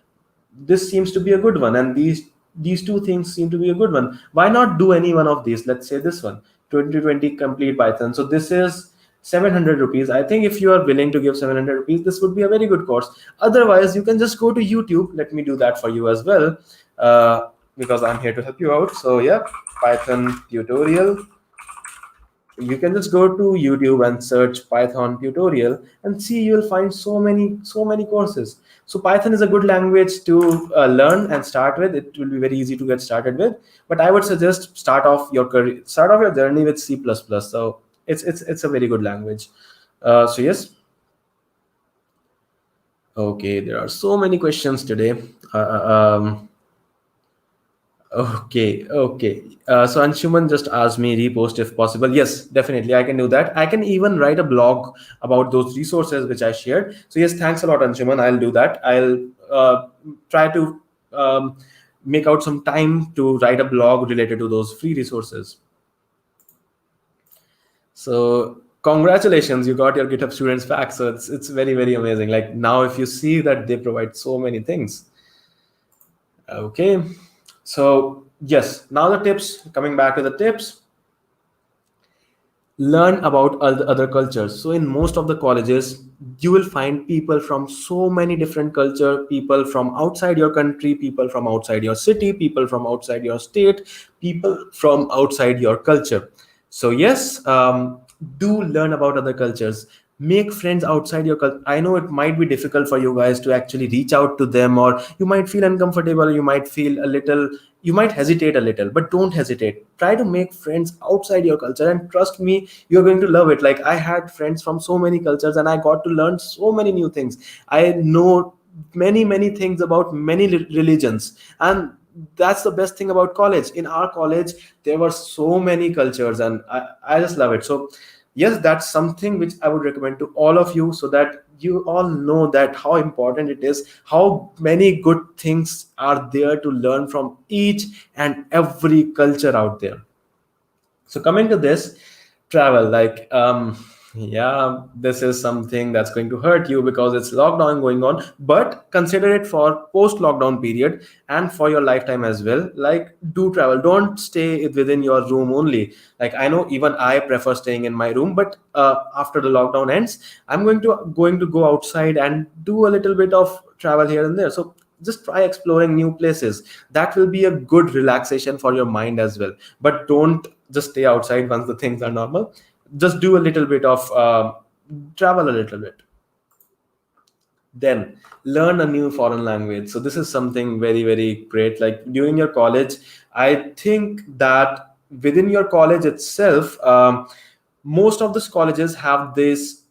this seems to be a good one, and these two things seem to be a good one. Why not do any one of these? Let's say this one, 2020 complete Python. So this is 700 rupees. I think if you are willing to give 700 rupees, this would be a very good course. Otherwise, you can just go to YouTube. Let me do that for you as well, because I'm here to help you out. So yeah, Python tutorial. You can just go to YouTube and search Python tutorial, and see, you'll find so many courses. So Python is a good language to learn and start with. It will be very easy to get started with, but I would suggest start off your journey with C++. So it's a very good language. So yes. Okay, there are so many questions today. Okay. So Anshuman just asked me repost if possible. Yes, definitely, I can do that. I can even write a blog about those resources which I shared. So yes, thanks a lot, Anshuman. I'll do that. I'll try to make out some time to write a blog related to those free resources. So congratulations, you got your GitHub Students pack. So it's very, very amazing. Like now, if you see that they provide so many things. Okay. So yes, now the tips, coming back to the tips, learn about other cultures. So in most of the colleges, you will find people from so many different culture, people from outside your country, people from outside your city, people from outside your state, people from outside your culture. So yes, do learn about other cultures. Make friends outside your culture. I know it might be difficult for you guys to actually reach out to them, or you might feel uncomfortable, you might hesitate a little, but don't hesitate. Try to make friends outside your culture, and trust me, you're going to love it. Like I had friends from so many cultures, and I got to learn so many new things. I know many things about many religions, and that's the best thing about college. In our college, there were so many cultures, and I just love it. So yes, that's something which I would recommend to all of you, so that you all know that how important it is, how many good things are there to learn from each and every culture out there. So coming to this, travel, like yeah, this is something that's going to hurt you because it's lockdown going on, but consider it for post lockdown period and for your lifetime as well. Like do travel, don't stay within your room only. Like I know even I prefer staying in my room, but after the lockdown ends, I'm going to go outside and do a little bit of travel here and there. So just try exploring new places. That will be a good relaxation for your mind as well. But don't just stay outside once the things are normal. Just do a little bit of travel a little bit. Then learn a new foreign language. So this is something very, very great. Like during your college, I think that within your college itself, most of these colleges have this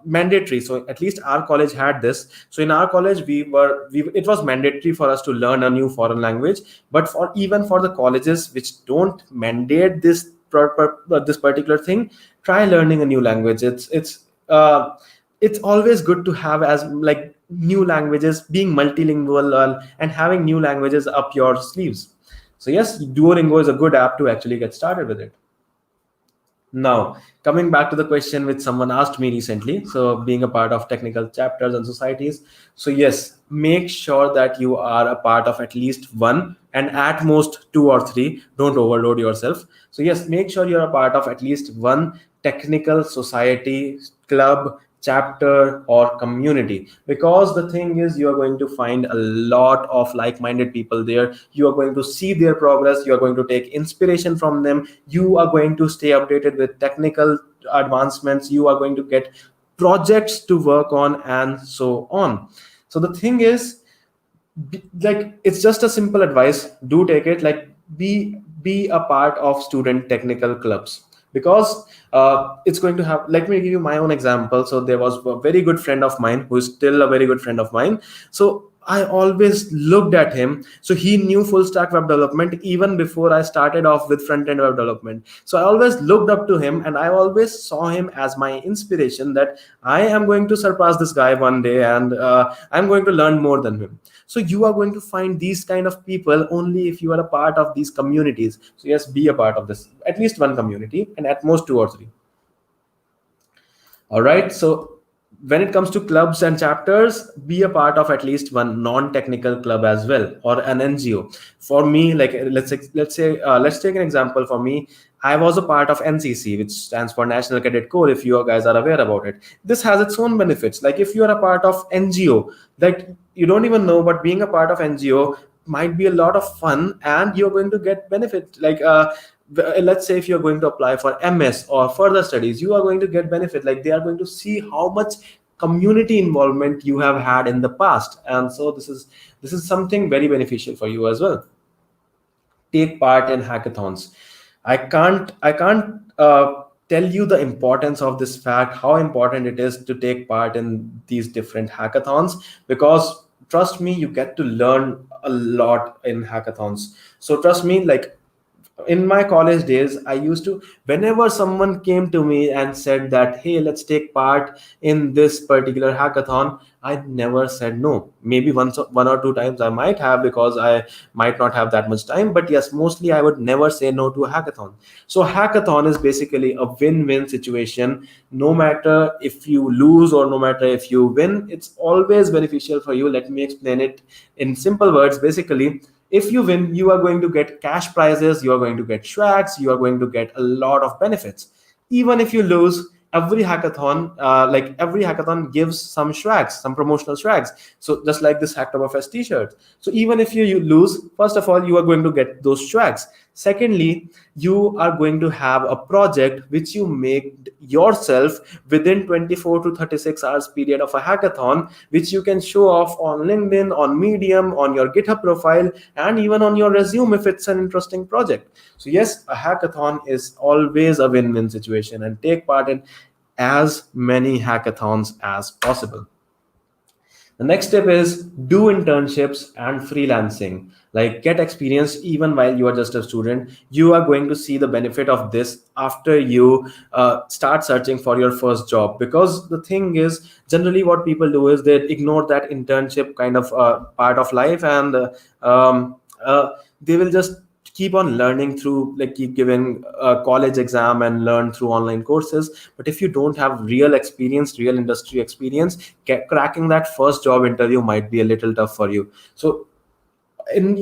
mandatory. So at least our college had this. So in our college, it was mandatory for us to learn a new foreign language. But for even for the colleges which don't mandate this particular thing, try learning a new language. It's always good to have as like new languages, being multilingual, and having new languages up your sleeves. So yes, Duolingo is a good app to actually get started with it. Now, coming back to the question which someone asked me recently, so being a part of technical chapters and societies, so yes, make sure that you are a part of at least one and at most two or three. Don't overload yourself. So yes, make sure you're a part of at least one technical society, club, chapter, or community, because the thing is, you are going to find a lot of like-minded people there. You are going to see their progress, you are going to take inspiration from them, you are going to stay updated with technical advancements, you are going to get projects to work on, and so on. So the thing is, like, it's just a simple advice, do take it. Like, be a part of student technical clubs, because it's going to have, let me give you my own example. So there was a very good friend of mine who is still a very good friend of mine. So I always looked at him. So he knew full stack web development even before I started off with front end web development. So I always looked up to him, and I always saw him as my inspiration, that I am going to surpass this guy one day, and I'm going to learn more than him. So you are going to find these kind of people only if you are a part of these communities. So yes, be a part of this, at least one community, and at most two or three. All right. So when it comes to clubs and chapters, be a part of at least one non-technical club as well, or an NGO. For me, like, let's take an example. For me, I was a part of NCC, which stands for National Cadet Corps. If you guys are aware about it, this has its own benefits. Like if you are a part of NGO, like you don't even know, but being a part of NGO might be a lot of fun, and you're going to get benefit. Like let's say if you're going to apply for MS or further studies, you are going to get benefit. Like they are going to see how much community involvement you have had in the past, and so this is something very beneficial for you as well. Take part in hackathons. I can't tell you the importance of this fact, how important it is to take part in these different hackathons, because trust me, you get to learn a lot in hackathons. So trust me, like in my college days, I used to, whenever someone came to me and said that, hey, let's take part in this particular hackathon, I never said no. Maybe one or two times I might have, because I might not have that much time, but yes, mostly I would never say no to a hackathon. So hackathon is basically a win-win situation. No matter if you lose or no matter if you win, it's always beneficial for you. Let me explain it in simple words. Basically, if you win, you are going to get cash prizes, you are going to get swags, you are going to get a lot of benefits. Even if you lose, every hackathon gives some swags, some promotional swags. So just like this Hacktoberfest t-shirt. So even if you lose, first of all, you are going to get those swags. Secondly, you are going to have a project which you make yourself within 24 to 36 hours period of a hackathon, which you can show off on LinkedIn, on Medium, on your GitHub profile, and even on your resume if it's an interesting project. So yes, a hackathon is always a win-win situation, and take part in as many hackathons as possible. The next step is do internships and freelancing. Like get experience even while you are just a student. You are going to see the benefit of this after you start searching for your first job. Because the thing is, generally what people do is they ignore that internship kind of part of life, and they will just keep on learning through, like keep giving a college exam and learn through online courses. But if you don't have real experience, real industry experience, cracking that first job interview might be a little tough for you. So in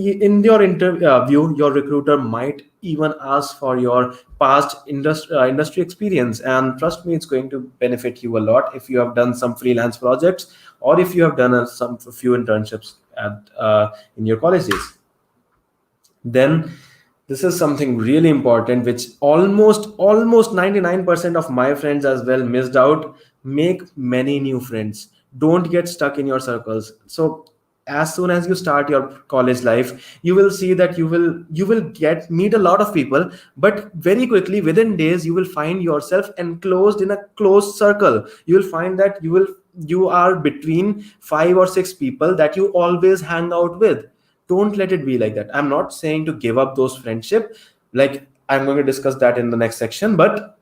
your interview, your recruiter might even ask for your past industry experience, and trust me, it's going to benefit you a lot if you have done some freelance projects, or if you have done some few internships in your college days. Then this is something really important, which almost 99% of my friends as well missed out. Make many new friends. Don't get stuck in your circles. So as soon as you start your college life, you will see that you will get meet a lot of people, but very quickly within days you will find yourself enclosed in a closed circle. You will find that you are between 5 or 6 people that you always hang out with. Don't let it be like that. I'm not saying to give up those friendship, like I'm going to discuss that in the next section, but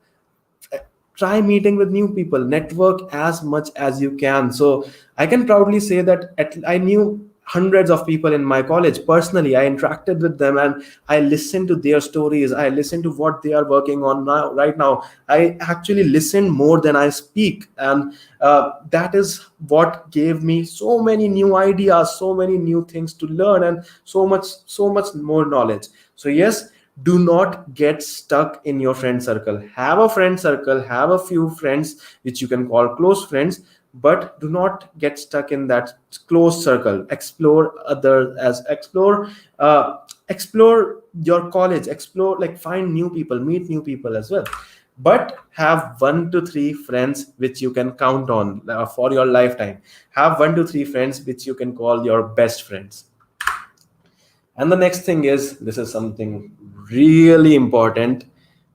try meeting with new people, network as much as you can. So I can proudly say that I knew hundreds of people in my college personally. I interacted with them and I listened to their stories. I listened to what they are working on now, right now. I actually listen more than I speak, and that is what gave me so many new ideas, so many new things to learn, and so much more knowledge. So yes, do not get stuck in your friend circle. Have a friend circle, have a few friends which you can call close friends, but do not get stuck in that close circle. Explore other as explore your college, explore, like find new people, meet new people as well, but have 1 to 3 friends which you can count on for your lifetime. Have 1 to 3 friends which you can call your best friends. And the next thing is, this is something really important: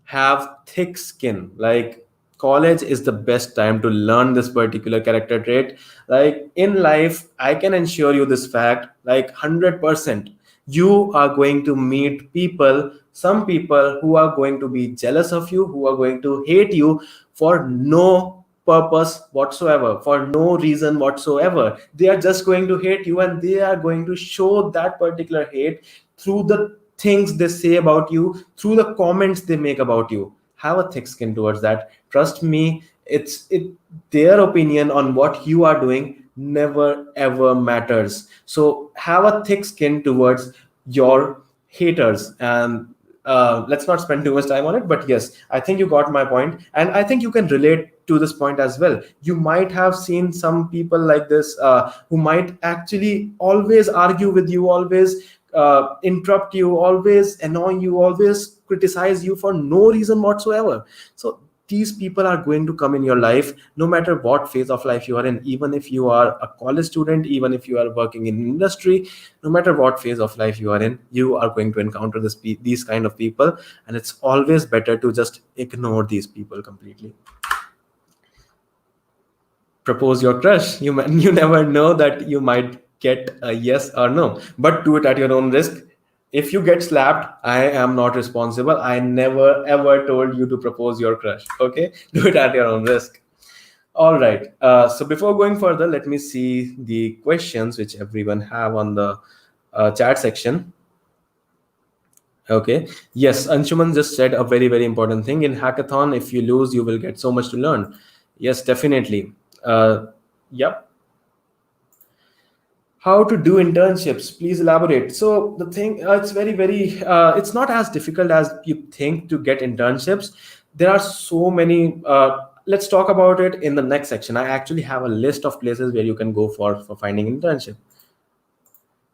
have thick skin. Like, college is the best time to learn this particular character trait. Like in life, I can ensure you this fact, like 100%, you are going to meet people, some people who are going to be jealous of you, who are going to hate you for no purpose whatsoever, for no reason whatsoever. They are just going to hate you, and they are going to show that particular hate through the things they say about you, through the comments they make about you. Have a thick skin towards that. Trust me, it their opinion on what you are doing never ever matters. So have a thick skin towards your haters. And let's not spend too much time on it, but yes, I think you got my point, and I think you can relate to this point as well. You might have seen some people like this, who might actually always argue with you, always interrupt you, always annoy you, always criticize you for no reason whatsoever. So these people are going to come in your life no matter what phase of life you are in. Even if you are a college student, even if you are working in industry, no matter what phase of life you are in, you are going to encounter these kind of people, and it's always better to just ignore these people completely. Propose your crush. You never know that you might get a yes or no, but do it at your own risk. If you get slapped, I am not responsible. I never ever told you to propose your crush. Okay, do it at your own risk. All right, so before going further, let me see the questions which everyone have on the chat section. Okay, yes, Anshuman just said a very very important thing: in hackathon, if you lose, you will get so much to learn. Yes, definitely. Yep. How to do internships, please elaborate. So the thing, it's very very it's not as difficult as you think to get internships. There are so many, let's talk about it in the next section. I actually have a list of places where you can go for finding internship.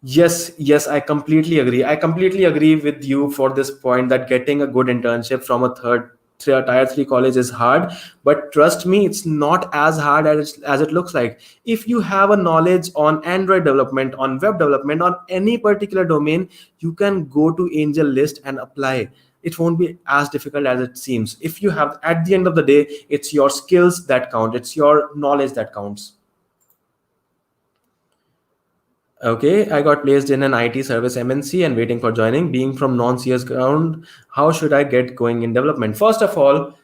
Yes, yes, I completely agree. I completely agree with you for this point that getting a good internship from a tier three college is hard. But trust me, it's not as hard as it looks like. If you have a knowledge on Android development, on web development, on any particular domain, you can go to Angel List and apply. It won't be as difficult as it seems. If you have, at the end of the day, it's your skills that count. It's your knowledge that counts. Okay, I got placed in an IT service MNC and waiting for joining. Being from non-CS ground, how should I get going in development? First of all,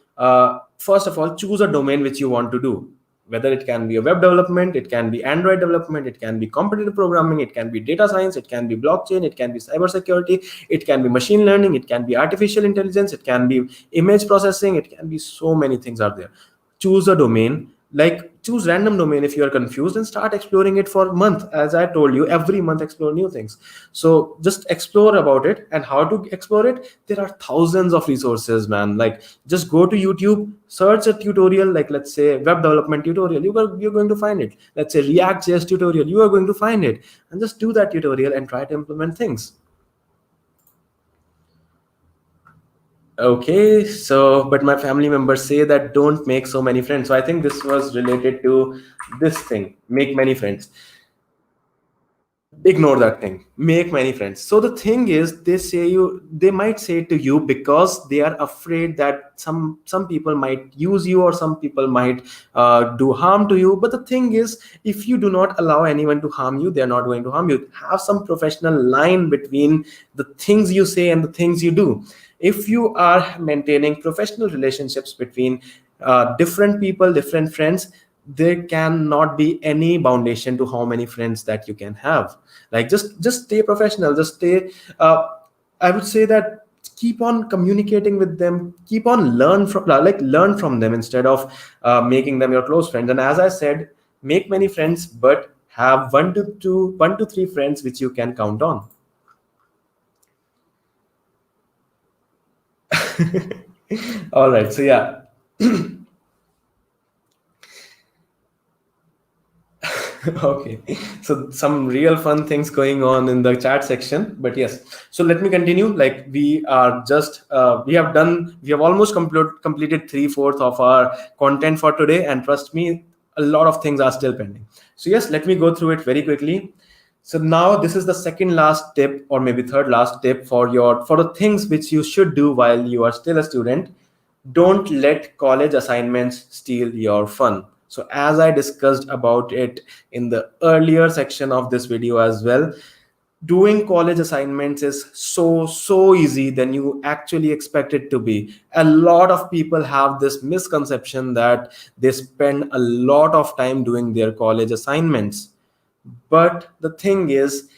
choose a domain which you want to do. Whether it can be a web development, it can be Android development, it can be competitive programming, it can be data science, it can be blockchain, it can be cybersecurity, it can be machine learning, it can be artificial intelligence, it can be image processing, it can be so many things out there. Choose a domain, like choose random domain if you are confused, and start exploring it for a month. As I told you, every month explore new things. So just explore about it. And how to explore it? There are thousands of resources, man. Like, just go to YouTube, search a tutorial, like let's say web development tutorial, you're going to find it. Let's say React.js tutorial, you are going to find it. And just do that tutorial and try to implement things. Okay, so but my family members say that don't make so many friends. So I think this was related to this thing, make many friends. Ignore that thing, make many friends. So the thing is, they might say to you because they are afraid that some people might use you, or some people might do harm to you. But the thing is, if you do not allow anyone to harm you, they are not going to harm you. Have some professional line between the things you say and the things you do. If you are maintaining professional relationships between different people, different friends, there cannot be any foundation to how many friends that you can have. Like, just stay professional, just stay I would say that keep on communicating with them, keep on learn from them, instead of making them your close friends. And as I said, make many friends, but have one to three friends which you can count on. All right, so yeah. Okay, so some real fun things going on in the chat section, but yes, so let me continue. Like, we are just we have almost completed three-fourths of our content for today, and trust me, a lot of things are still pending. So yes, let me go through it very quickly. So now this is the second last tip, or maybe third last tip, for the things which you should do while you are still a student. Don't let college assignments steal your fun. So as I discussed about it in the earlier section of this video as well, doing college assignments is so easy than you actually expect it to be. A lot of people have this misconception that they spend a lot of time doing their college assignments. But the thing is,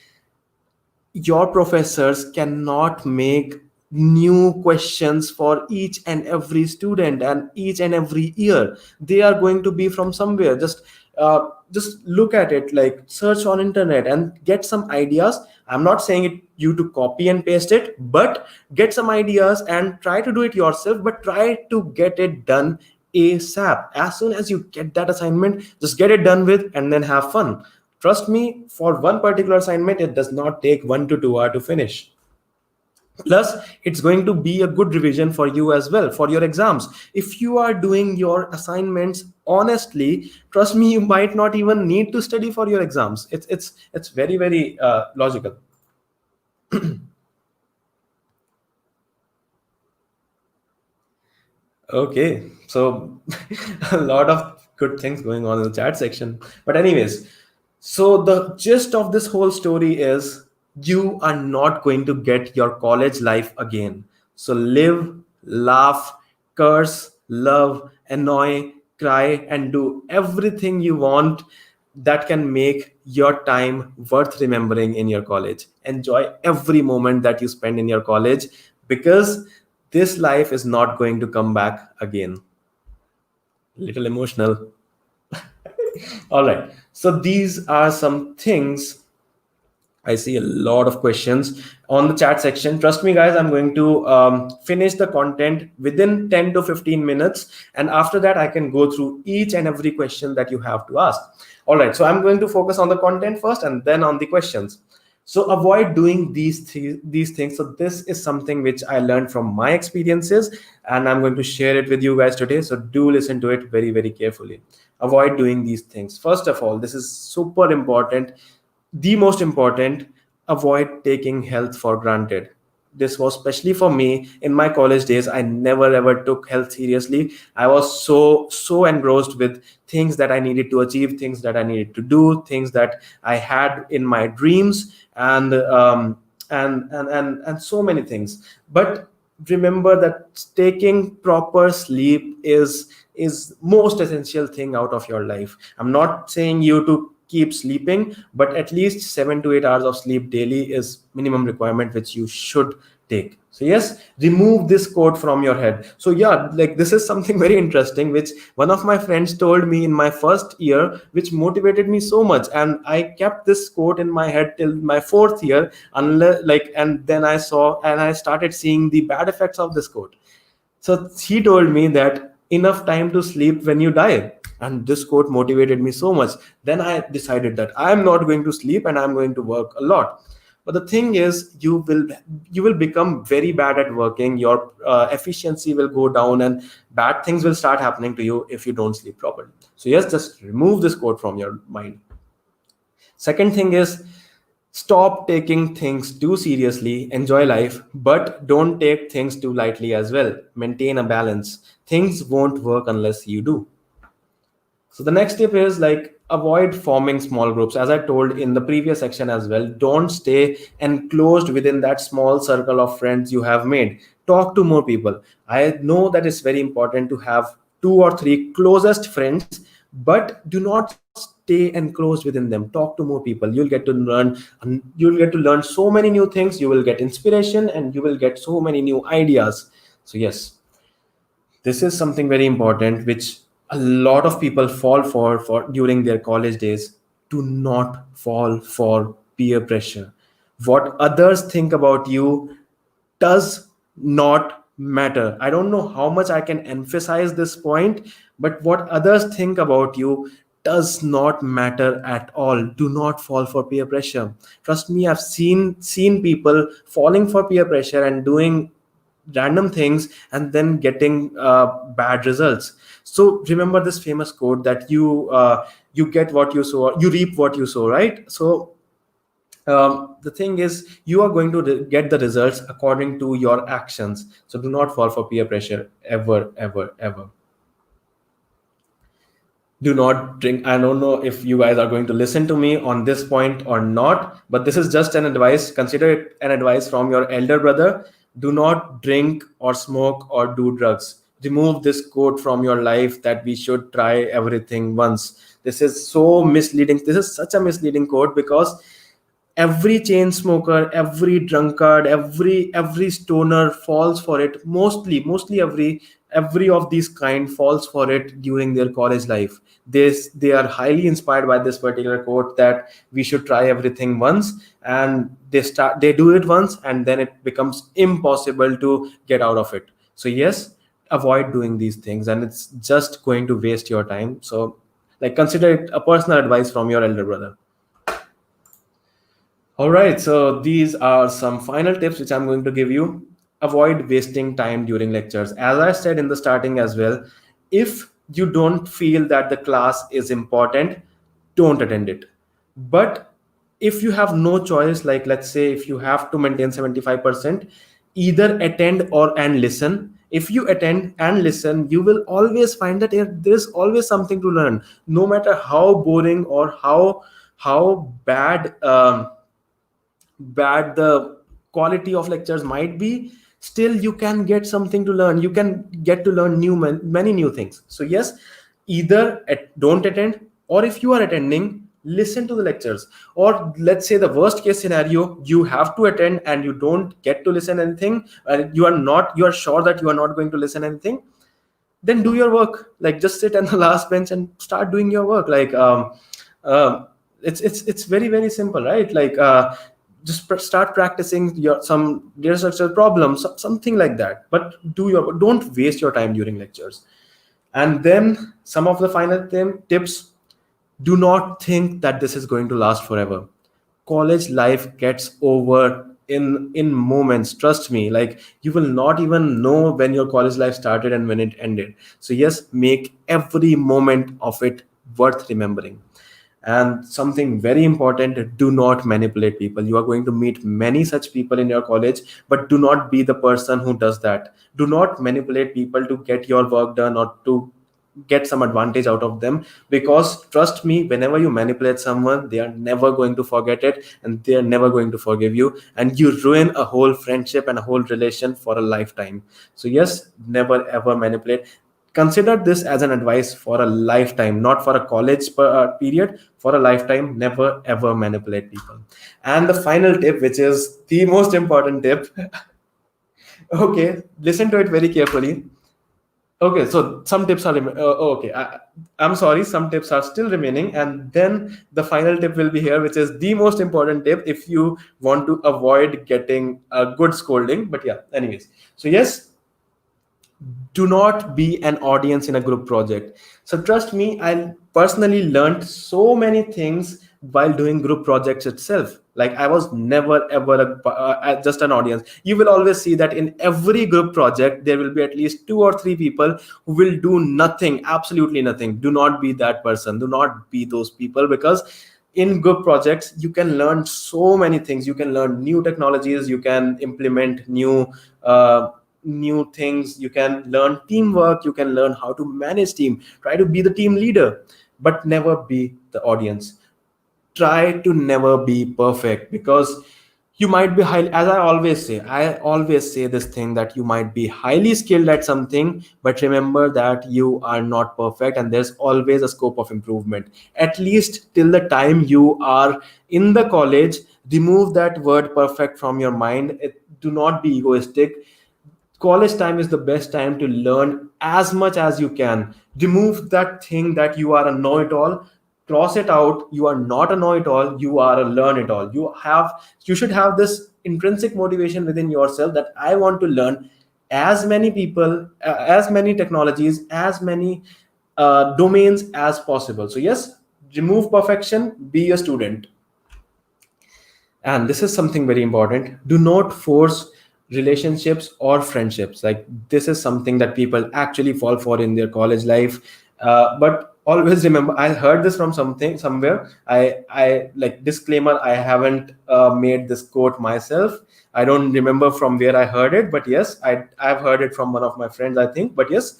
your professors cannot make new questions for each and every student and each and every year. They are going to be from somewhere. Just look at it, like search on internet and get some ideas. I'm not saying it you to copy and paste it, but get some ideas and try to do it yourself, but try to get it done ASAP. As soon as you get that assignment, just get it done with and then have fun. Trust me, for one particular assignment, it does not take 1 to 2 hours to finish. Plus, it's going to be a good revision for you as well for your exams. If you are doing your assignments honestly, trust me, you might not even need to study for your exams. It's very logical. Okay, so a lot of good things going on in the chat section. But anyways, so the gist of this whole story is you are not going to get your college life again. So live, laugh, curse, love, annoy, cry, and do everything you want that can make your time worth remembering in your college. Enjoy every moment that you spend in your college, because this life is not going to come back again. Little emotional. All right, so these are some things. I see a lot of questions on the chat section. Trust me, guys, I'm going to finish the content within 10 to 15 minutes. And after that, I can go through each and every question that you have to ask. All right, so I'm going to focus on the content first and then on the questions. So avoid doing these things. So this is something which I learned from my experiences, and I'm going to share it with you guys today. So do listen to it very carefully. Avoid doing these things. First of all, this is super important. The most important, avoid taking health for granted. This was especially for me in my college days. I never ever took health seriously. I was so engrossed with things that I needed to achieve, things that I needed to do, things that I had in my dreams, and so many things. But remember that taking proper sleep is most essential thing out of your life. I'm not saying you to keep sleeping, but at least 7 to 8 hours of sleep daily is minimum requirement which you should take. So yes, remove this quote from your head. So yeah, like this is something very interesting which one of my friends told me in my first year, which motivated me so much, and I kept this quote in my head till my fourth year, unless like, and then I saw and I started seeing the bad effects of this quote. So he told me that enough time to sleep when you die. And this quote motivated me so much. Then I decided that I'm not going to sleep and I'm going to work a lot. But the thing is, you will become very bad at working. Your efficiency will go down, and bad things will start happening to you if you don't sleep properly. So yes, just remove this quote from your mind. Second thing is, stop taking things too seriously. Enjoy life, but don't take things too lightly as well. Maintain a balance. Things won't work unless you do. So the next tip is like, avoid forming small groups. As I told in the previous section as well, don't stay enclosed within that small circle of friends you have made. Talk to more people. I know that it's very important to have two or three closest friends, but do not stay enclosed within them. Talk to more people. You'll get to learn so many new things. You will get inspiration and you will get so many new ideas. So yes, this is something very important which a lot of people fall for during their college days. Do not fall for peer pressure. What others think about you does not matter. I don't know how much I can emphasize this point, but what others think about you does not matter at all. Do not fall for peer pressure. Trust me, I've seen people falling for peer pressure and doing random things and then getting bad results. So remember this famous quote that you get what you sow, you reap what you sow, right? So the thing is, you are going to get the results according to your actions. So do not fall for peer pressure ever, ever, ever. Do not drink. I don't know if you guys are going to listen to me on this point or not, but this is just an advice. Consider it an advice from your elder brother. Do not drink or smoke or do drugs. Remove this quote from your life that we should try everything once. This is so misleading. This is such a misleading quote because every chain smoker, every drunkard, every stoner falls for it. Mostly every of these kind falls for it during their college life. They are highly inspired by this particular quote that we should try everything once, and they do it once and then it becomes impossible to get out of it. So yes, avoid doing these things and it's just going to waste your time. So like, consider it a personal advice from your elder brother. All right, so these are some final tips which I'm going to give you. Avoid wasting time during lectures. As I said in the starting as well, if you don't feel that the class is important, don't attend it. But if you have no choice, like let's say if you have to maintain 75%, either attend or and listen. If you attend and listen, you will always find that there's always something to learn, no matter how boring or how bad the quality of lectures might be. Still you can get something to learn. You can get to learn many new things. So yes, either don't attend, or if you are attending, listen to the lectures. Or let's say the worst case scenario, you have to attend and you don't get to listen anything, you are sure that you are not going to listen anything, then do your work. Like, just sit on the last bench and start doing your work. Like uh, it's very, very simple, right? Like just start practicing some data structure problems, something like that. But don't waste your time during lectures. And then some of the final tips: do not think that this is going to last forever. College life gets over in moments. Trust me, like, you will not even know when your college life started and when it ended. So yes, make every moment of it worth remembering. And something very important: do not manipulate people. You are going to meet many such people in your college, but do not be the person who does that. Do not manipulate people to get your work done or to get some advantage out of them, because trust me, whenever you manipulate someone, they are never going to forget it and they are never going to forgive you, and you ruin a whole friendship and a whole relation for a lifetime. So yes, never ever manipulate. Consider this as an advice for a lifetime, not for a college period, for a lifetime. Never ever manipulate people. And the final tip, which is the most important tip, okay, listen to it very carefully. Okay, so some tips are okay. I'm sorry, some tips are still remaining, and then the final tip will be here, which is the most important tip if you want to avoid getting a good scolding. But yeah, anyways, so yes, do not be an audience in a group project. So trust me, I personally learned so many things while doing group projects itself. Like I was never ever just an audience. You will always see that in every group project there will be at least two or three people who will do nothing, absolutely nothing. Do not be that person, do not be those people, because in group projects you can learn so many things. You can learn new technologies, you can implement new things, you can learn teamwork, you can learn how to manage team. Try to be the team leader, but never be the audience. Try to never be perfect, because you might be highly, as I always say this thing, that you might be highly skilled at something, but remember that you are not perfect and there's always a scope of improvement. At least till the time you are in the college, remove that word perfect from your mind. Do not be egoistic. College time is the best time to learn as much as you can. Remove that thing that you are a know-it-all. Cross it out. You are not a know-it-all, you are a learn-it-all. You should have this intrinsic motivation within yourself, that I want to learn as many people, as many technologies, as many domains as possible. So yes, remove perfection, be a student. And this is something very important: do not force relationships or friendships. Like this is something that people actually fall for in their college life. But always remember, I heard this from something somewhere. I like, disclaimer, I haven't made this quote myself. I don't remember from where I heard it, but yes, I've heard it from one of my friends, I think. But yes,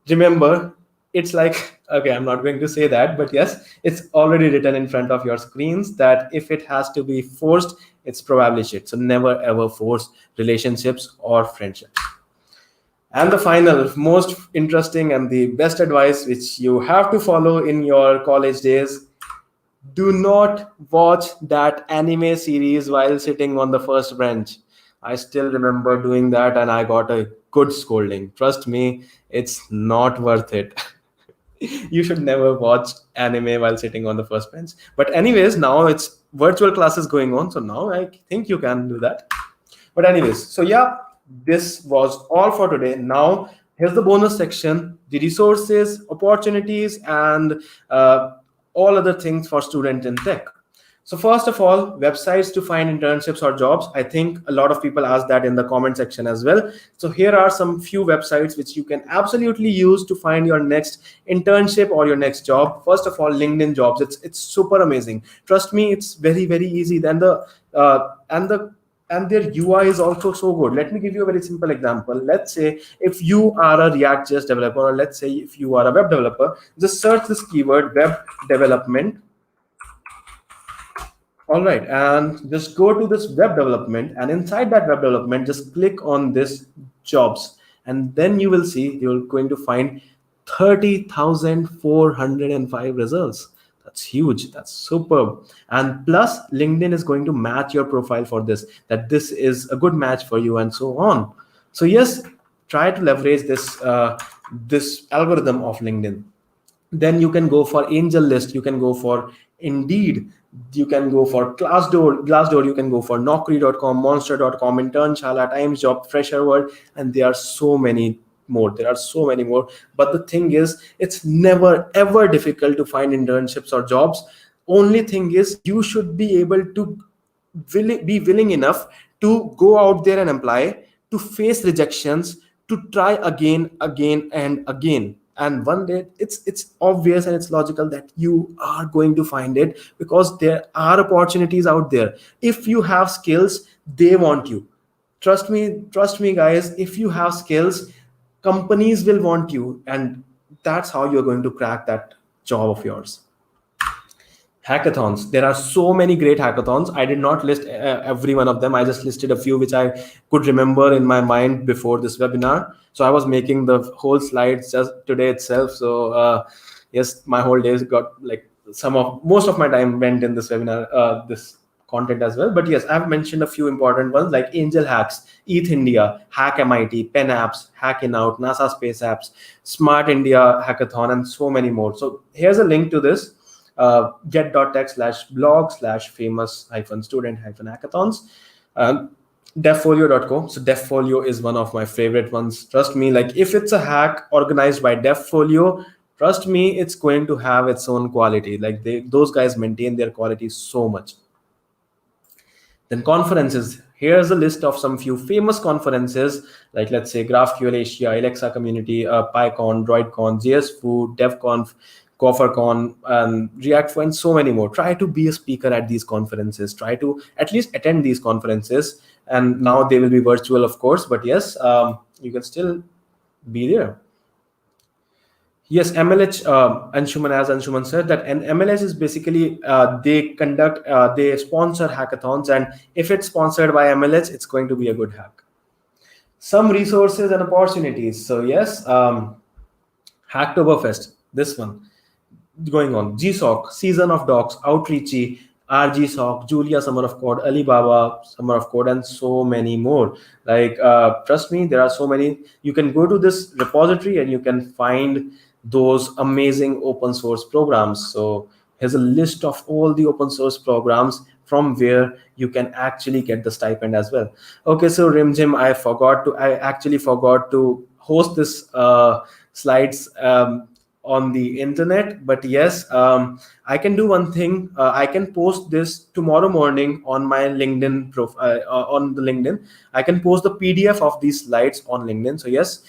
remember, it's like, okay, I'm not going to say that, but yes, it's already written in front of your screens that if it has to be forced, it's probably shit. So never ever force relationships or friendships. And the final, most interesting and the best advice which you have to follow in your college days: do not watch that anime series while sitting on the first bench. I still remember doing that and I got a good scolding. Trust me, it's not worth it. You should never watch anime while sitting on the first bench. But anyways, now it's virtual classes going on, so now I think you can do that. But anyways, so yeah, this was all for today. Now here's the bonus section: the resources, opportunities, and all other things for student in tech. So first of all, websites to find internships or jobs. I think a lot of people ask that in the comment section as well. So here are some few websites which you can absolutely use to find your next internship or your next job. First of all, LinkedIn Jobs. It's super amazing. Trust me, it's very very easy. Then and their UI is also so good. Let me give you a very simple example. Let's say if you are a React.js developer, or let's say if you are a web developer, just search this keyword, web development. All right, and just go to this web development, and inside that web development, just click on this jobs, and then you will see you're going to find 30,405 results. That's huge. That's superb. And plus, LinkedIn is going to match your profile for this, that this is a good match for you, and so on. So yes, try to leverage this algorithm of LinkedIn. Then you can go for Angel List, you can go for Indeed, you can go for Glassdoor, you can go for Naukri.com, Monster.com, Internshala, Times Job, Fresher World, and there are so many more. But the thing is, it's never ever difficult to find internships or jobs. Only thing is, you should be able to be willing enough to go out there and apply, to face rejections, to try again and again. And one day, it's obvious and it's logical that you are going to find it, because there are opportunities out there. If you have skills, they want you. Trust me guys, if you have skills, companies will want you, and that's how you're going to crack that job of yours. Hackathons, there are so many great hackathons. I did not list every one of them. I just listed a few which I could remember in my mind before this webinar. So I was making the whole slides just today itself. So yes, my whole days got like most of my time went in this webinar, this content as well. But yes, I've mentioned a few important ones like Angel Hacks, ETH India, Hack MIT, Pen Apps, Hack In Out, NASA Space Apps, Smart India Hackathon, and so many more. So here's a link to this: get.tech/blog/famous-student-hackathons, devfolio.co. So devfolio is one of my favorite ones. Trust me, like if it's a hack organized by devfolio, trust me, it's going to have its own quality. Like those guys maintain their quality so much. Then conferences. Here's a list of some few famous conferences, like let's say GraphQL Asia, Alexa Community, PyCon, DroidCon, JSFoo, DevConf, GopherCon, ReactFo, and so many more. Try to be a speaker at these conferences. Try to at least attend these conferences. And now they will be virtual, of course, but yes, you can still be there. Yes, MLH, Anshuman, as Anshuman said, that an MLH is basically they sponsor hackathons, and if it's sponsored by MLH, it's going to be a good hack. Some resources and opportunities. So yes, Hacktoberfest, this one going on. GSOC, Season of Docs, Outreachy, RGSOC, Julia Summer of Code, Alibaba Summer of Code, and so many more. Like trust me, there are so many. You can go to this repository and you can find those amazing open source programs. So here's a list of all the open source programs from where you can actually get the stipend as well. Okay, so Rimjim, I actually forgot to host this slides on the internet, but yes, I can do one thing. I can post this tomorrow morning on my LinkedIn profile. On the LinkedIn, I can post the PDF of these slides on LinkedIn. So yes,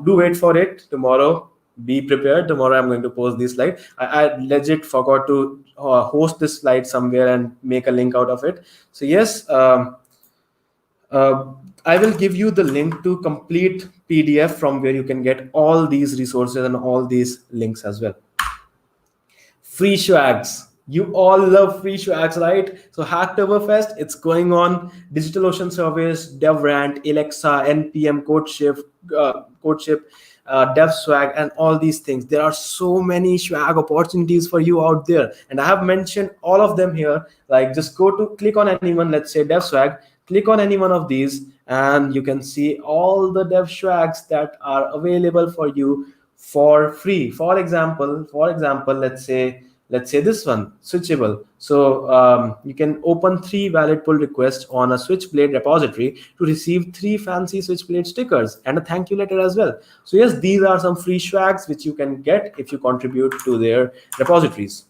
do wait for it tomorrow. Be prepared. Tomorrow I'm going to post this slide. I legit forgot to host this slide somewhere and make a link out of it. So yes, I will give you the link to complete PDF from where you can get all these resources and all these links as well. Free swags. You all love free swags, right? So Hacktoberfest, it's going on. DigitalOcean Service, DevRant, Alexa, NPM, CodeShip, DevSwag, and all these things. There are so many swag opportunities for you out there, and I have mentioned all of them here. Like just click on anyone. Let's say DevSwag. Click on any one of these, and you can see all the dev swags that are available for you for free. For example, let's say this one, Switchable. So you can open 3 valid pull requests on a Switchblade repository to receive 3 fancy Switchblade stickers and a thank you letter as well. So yes, these are some free swags which you can get if you contribute to their repositories.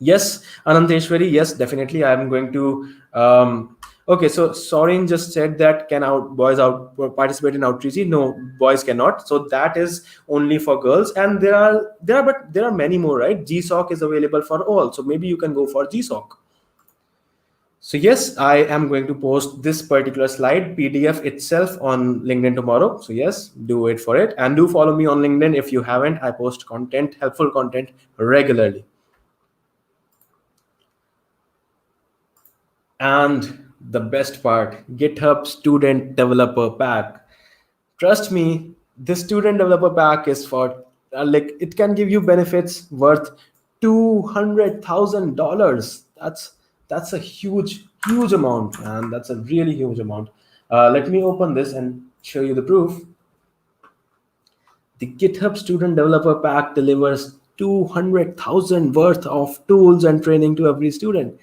Yes, Ananteshwari, yes, definitely. I'm going to. Okay, so Sorin just said that can boys participate in outreach? No, boys cannot. So that is only for girls, and there are many more, right? GSOC is available for all, so maybe you can go for GSOC. So yes, I am going to post this particular slide PDF itself on LinkedIn tomorrow. So yes, do wait for it, and do follow me on LinkedIn if you haven't. I post helpful content regularly. And the best part, GitHub Student Developer Pack. Trust me, this Student Developer Pack is for it can give you benefits worth $200,000. That's a huge amount, and that's a really huge amount. Let me open this and show you the proof. The GitHub Student Developer Pack delivers 200,000 worth of tools and training to every student.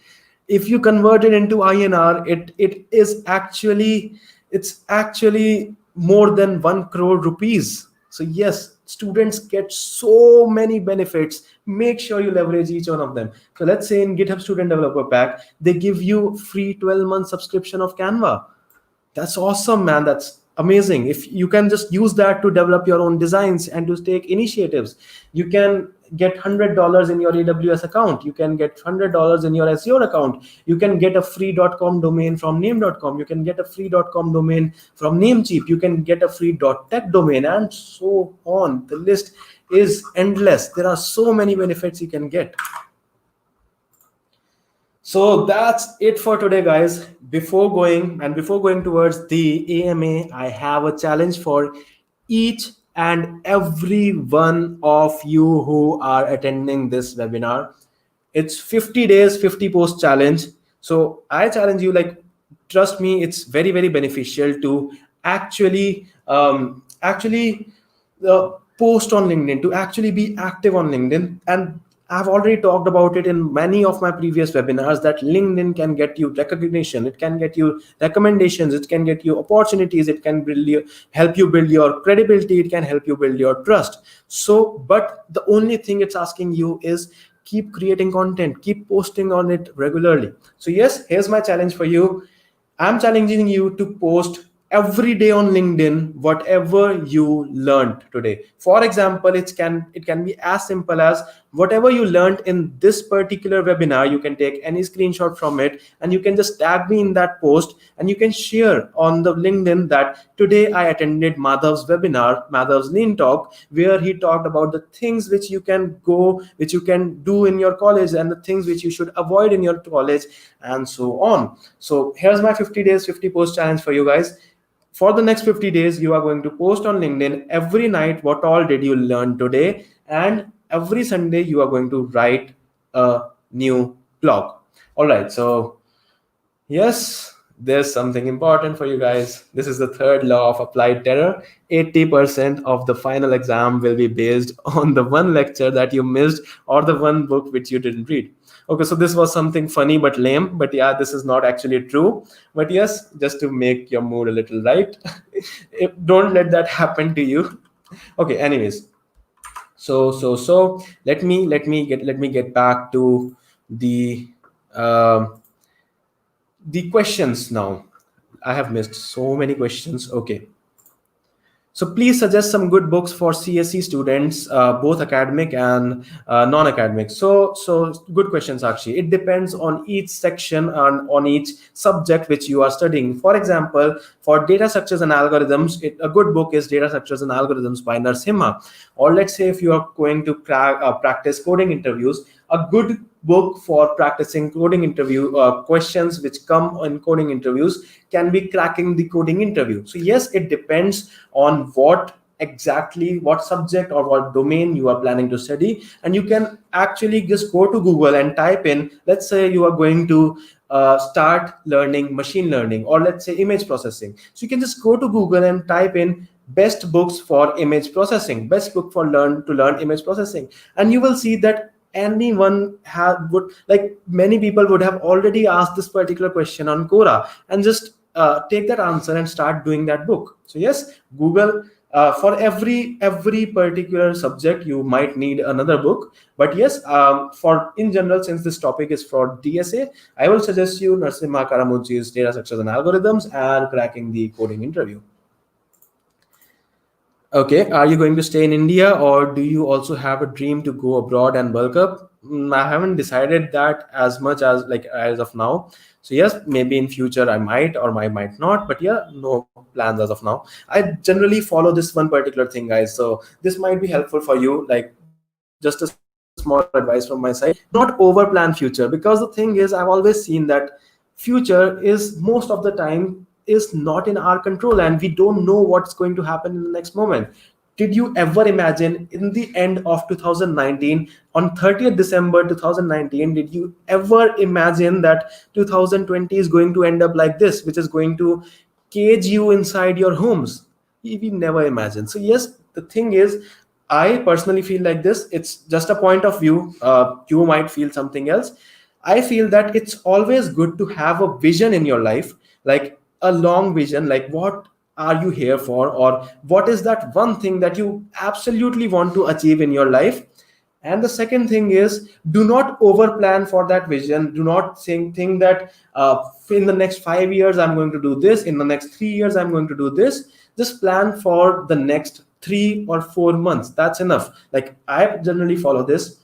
If you convert it into INR, it's actually more than 1 crore rupees. So yes, students get so many benefits. Make sure you leverage each one of them. So let's say in GitHub Student Developer Pack, they give you free 12-month subscription of Canva. That's awesome, man. That's amazing. If you can just use that to develop your own designs and to take initiatives, you can get $100 in your AWS account. You can get $100 in your Azure account. You can get a free .com domain from name.com. You can get a free .com domain from Namecheap. You can get a free .tech domain, and so on. The list is endless. There are so many benefits you can get. So that's it for today, guys. Before going towards the AMA, I have a challenge for each and every one of you who are attending this webinar. It's 50 days, 50 post challenge. So I challenge you, trust me, it's very, very beneficial to actually post on LinkedIn, to actually be active on LinkedIn. And I've already talked about it in many of my previous webinars that LinkedIn can get you recognition, it can get you recommendations, it can get you opportunities, it can help you build your credibility, it can help you build your trust. So, but the only thing it's asking you is keep creating content, keep posting on it regularly. So yes, here's my challenge for you. I'm challenging you to post every day on LinkedIn whatever you learned today. For example, it can be as simple as whatever you learned in this particular webinar. You can take any screenshot from it and you can just tag me in that post, and you can share on the LinkedIn that today I attended Madhav's webinar, Madhav's Lean Talk, where he talked about the things which you can which you can do in your college, and the things which you should avoid in your college, and so on. So here's my 50 days 50 post challenge for you guys. For the next 50 days, you are going to post on LinkedIn every night what all did you learn today, and every Sunday you are going to write a new blog. All right, so yes, there's something important for you guys. This is the third law of applied terror. 80% of the final exam will be based on the one lecture that you missed or the one book which you didn't read. Okay, so this was something funny but lame, but yeah, this is not actually true. But yes, just to make your mood a little light, don't let that happen to you. Okay, anyways, so let me get back to the um the questions now. I have missed so many questions. Okay. So please suggest some good books for CSE students, both academic and non-academic. So good questions, actually. It depends on each section and on each subject which you are studying. For example, for data structures and algorithms, a good book is Data Structures and Algorithms by Narasimha. Or let's say if you are going to practice coding interviews, a good book for practicing coding interview questions which come in coding interviews can be Cracking the Coding Interview. So yes, it depends on what subject or what domain you are planning to study, and you can actually just go to Google and type in, let's say you are going to start learning machine learning, or let's say image processing. So you can just go to Google and type in best books for image processing, best book for learn image processing, and you will see that anyone would, like, many people would have already asked this particular question on Quora, and just take that answer and start doing that book. So yes, Google, for every particular subject you might need another book, but yes, for in general, since this topic is for DSA, I will suggest you Narasimha Karamuji's Data Structures and Algorithms and Cracking the Coding Interview. Okay, are you going to stay in India, or do you also have a dream to go abroad and bulk up? I haven't decided that as much as of now. So yes, maybe in future I might or I might not, but yeah, no plans as of now. I generally follow this one particular thing, guys. So this might be helpful for you. Like, just a small advice from my side: do not over plan future, because the thing is, I've always seen that future is most of the time is not in our control, and we don't know what's going to happen in the next moment. Did you ever imagine in the end of 2019, on 30th December 2019, did you ever imagine that 2020 is going to end up like this, which is going to cage you inside your homes? We never imagined. So yes, the thing is, I personally feel like this. It's just a point of view. You might feel something else. I feel that it's always good to have a vision in your life, like a long vision, like what are you here for, or what is that one thing that you absolutely want to achieve in your life. And the second thing is, do not over plan for that vision. Do not think that in the next 5 years I'm going to do this, in the next 3 years I'm going to do this. Just plan for the next 3 or 4 months. That's enough. Like, I generally follow this.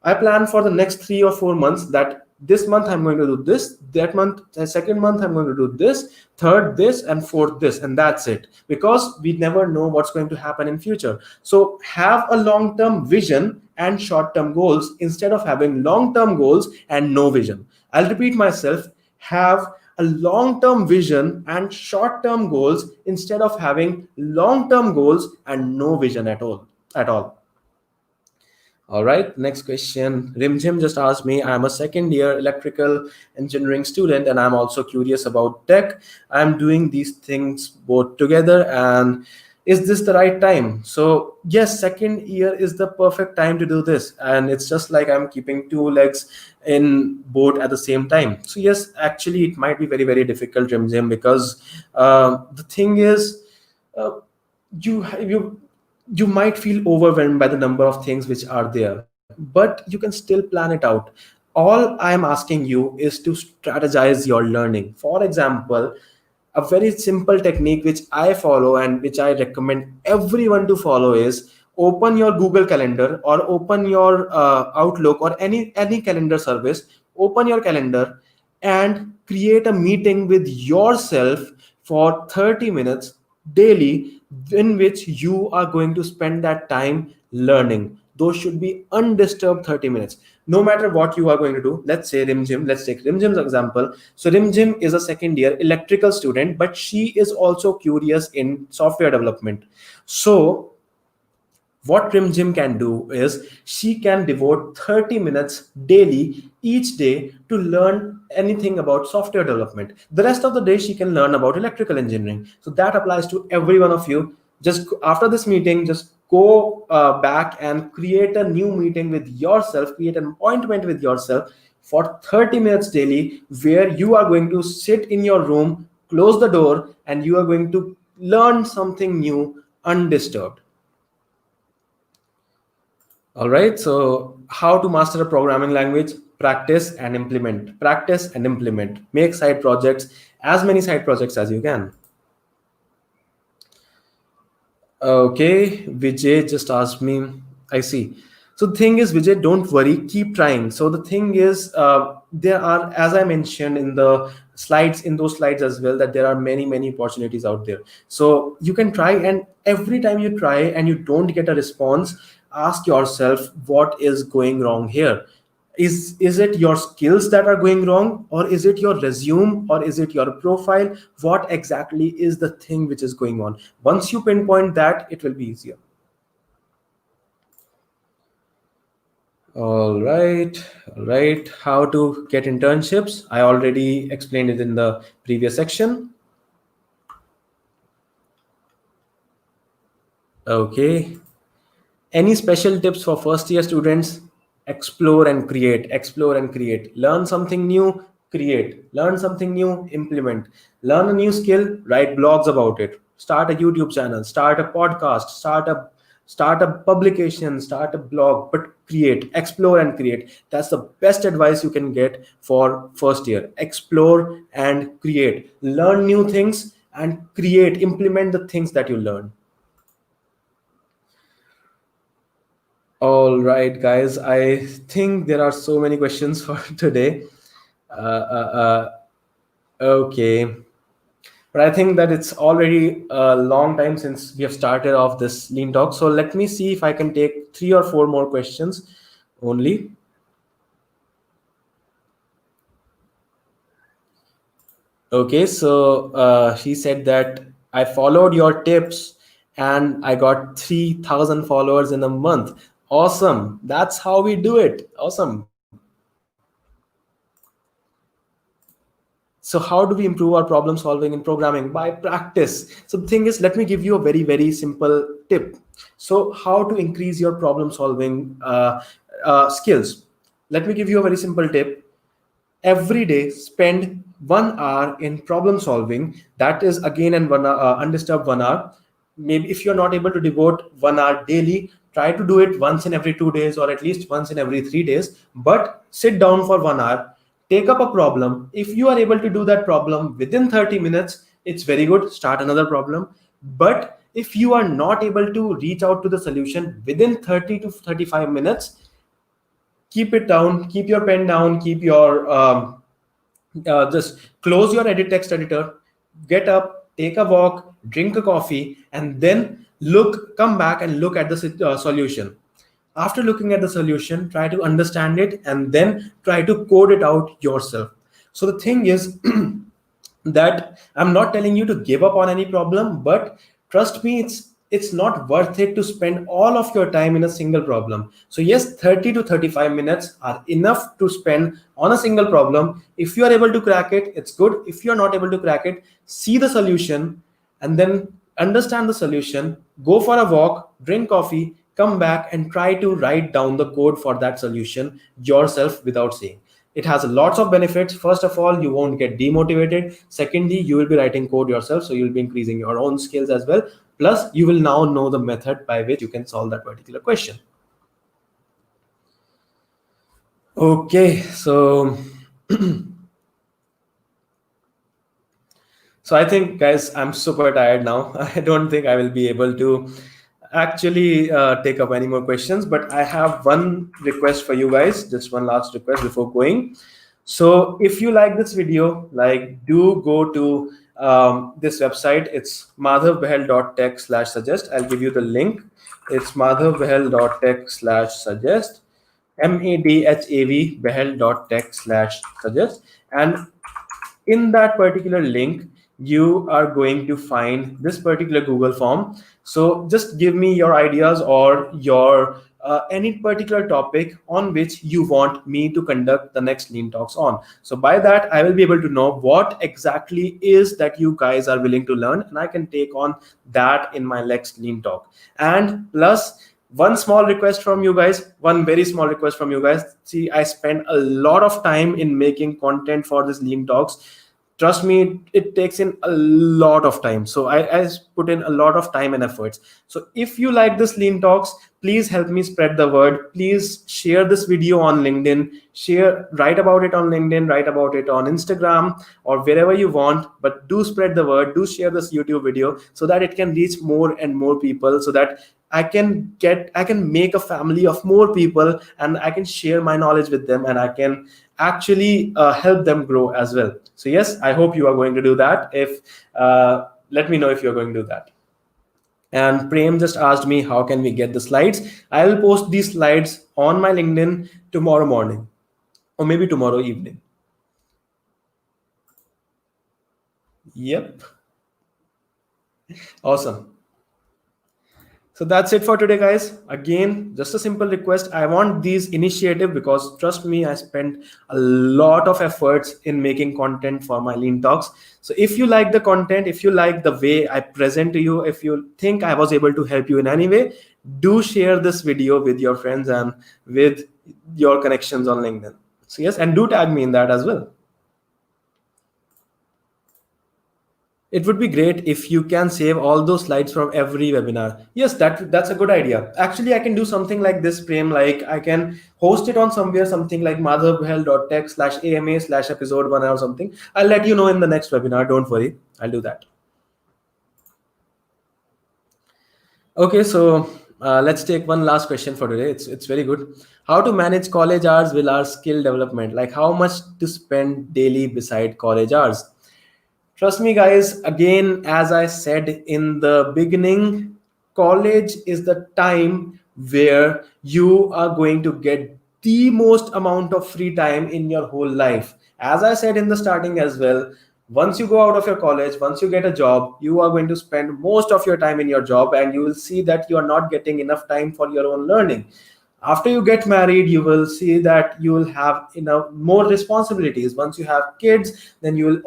I plan for the next 3 or 4 months that this month I'm going to do this, that month, the second month I'm going to do this, third this, and fourth this, and that's it. Because we never know what's going to happen in future. So have a long-term vision and short-term goals instead of having long-term goals and no vision. I'll repeat myself: have a long-term vision and short-term goals instead of having long-term goals and no vision at all. All right, next question. Rimjim just asked me, I'm a second year electrical engineering student and I'm also curious about tech. I'm doing these things both together, and is this the right time? So yes, second year is the perfect time to do this, and it's just like I'm keeping two legs in boat at the same time. So yes, actually it might be very very difficult, Rim Jim, because the thing is, uh, you you might feel overwhelmed by the number of things which are there, but you can still plan it out. All I am asking you is to strategize your learning. For example, a very simple technique which I follow and which I recommend everyone to follow is open your Google Calendar or open your Outlook or any calendar service. Open your calendar and create a meeting with yourself for 30 minutes daily, in which you are going to spend that time learning. Those should be undisturbed 30 minutes. No matter what you are going to do, let's say Rimjim, let's take Rimjim's example. So Rimjim is a second year electrical student, but she is also curious in software development. So what Rim Jim can do is she can devote 30 minutes daily each day to learn anything about software development. The rest of the day she can learn about electrical engineering. So that applies to every one of you. Just after this meeting, just go back and create a new meeting with yourself, create an appointment with yourself for 30 minutes daily, where you are going to sit in your room, close the door, and you are going to learn something new undisturbed. All right. So how to master a programming language? Practice and implement. Practice and implement. Make side projects, as many side projects as you can. Okay. Vijay just asked me. I see. So the thing is, Vijay, don't worry. Keep trying. So the thing is, there are, as I mentioned in the slides, in those slides as well, that there are many, many opportunities out there. So you can try, and every time you try and you don't get a response, ask yourself what is going wrong here. Is it your skills that are going wrong, or is it your resume, or is it your profile? What exactly is the thing which is going on? Once you pinpoint that, it will be easier. All right. How to get internships? I already explained it in the previous section. Okay. Any special tips for first year students? Explore and create. Explore and create. Learn something new, create. Learn something new, implement. Learn a new skill, write blogs about it. Start a YouTube channel, start a podcast, start a publication, start a blog, but create, explore and create. That's the best advice you can get for first year. Explore and create. Learn new things and create, implement the things that you learn. All right, guys. I think there are so many questions for today. Okay. But I think that it's already a long time since we have started off this lean talk. So let me see if I can take 3 or 4 more questions only. Okay, so he said that I followed your tips and I got 3,000 followers in a month. Awesome. That's how we do it. Awesome. So how do we improve our problem solving in programming? By practice. So the thing is, let me give you a very, very simple tip. So how to increase your problem solving skills? Let me give you a very simple tip. Every day spend 1 hour in problem solving. That is again and undisturbed 1 hour. Maybe if you're not able to devote 1 hour daily, try to do it once in every 2 days or at least once in every 3 days, but sit down for 1 hour, take up a problem. If you are able to do that problem within 30 minutes, it's very good. Start another problem. But if you are not able to reach out to the solution within 30 to 35 minutes, keep it down, keep your pen down, keep your just close your edit text editor, get up, take a walk, drink a coffee, and then come back and look at the solution. After looking at the solution, try to understand it and then try to code it out yourself. So the thing is that I'm not telling you to give up on any problem, but trust me, it's not worth it to spend all of your time in a single problem. So yes, 30 to 35 minutes are enough to spend on a single problem. If you are able to crack it, it's good. If you're not able to crack it, see the solution and then understand the solution, go for a walk, drink coffee, come back and try to write down the code for that solution yourself without seeing. It has lots of benefits. First of all, you won't get demotivated. Secondly, you will be writing code yourself, so you'll be increasing your own skills as well. Plus, you will now know the method by which you can solve that particular question. Okay, so I think, guys, I'm super tired now. I don't think I will be able to actually take up any more questions, but I have one request for you guys, just one last request before going. So if you like this video, like, do go to this website. It's madhavbahel.tech/suggest. I'll give you the link. It's madhavbahel.tech/suggest, madhav.tech/suggest. And in that particular link, you are going to find this particular Google form. So just give me your ideas or your any particular topic on which you want me to conduct the next Lean Talks on. So by that, I will be able to know what exactly is that you guys are willing to learn, and I can take on that in my next Lean Talk. And plus, one small request from you guys, one very small request from you guys. See, I spend a lot of time in making content for this Lean Talks. Trust me, it takes in a lot of time. So I put in a lot of time and efforts. So if you like this Lean Talks, please help me spread the word. Please share this video on LinkedIn, write about it on LinkedIn, write about it on Instagram or wherever you want, but do spread the word, do share this YouTube video so that it can reach more and more people, so that I can make a family of more people, and I can share my knowledge with them, and I can actually help them grow as well. So yes, I hope you are going to do that. If let me know if you're going to do that. And Prem just asked me, how can we get the slides? I will post these slides on my LinkedIn tomorrow morning, or maybe tomorrow evening. Yep. Awesome. So that's it for today, guys. Again, just a simple request. I want these initiative because trust me, I spent a lot of efforts in making content for my Lean Talks. So if you like the content, if you like the way I present to you, if you think I was able to help you in any way, do share this video with your friends and with your connections on LinkedIn. So yes, and do tag me in that as well. It would be great if you can save all those slides from every webinar. Yes, that's a good idea. Actually, I can do something like this, Prem. Like I can host it on somewhere, something like madhavbahel.tech/ama/episode 1 or something. I'll let you know in the next webinar. Don't worry. I'll do that. Okay, so let's take one last question for today. It's very good. How to manage college hours with our skill development? Like how much to spend daily beside college hours? Trust me, guys, again, as I said in the beginning, college is the time where you are going to get the most amount of free time in your whole life. As I said in the starting as well, once you go out of your college, once you get a job, you are going to spend most of your time in your job, and you will see that you are not getting enough time for your own learning. After you get married, you will see that you will have more responsibilities. Once you have kids, then you will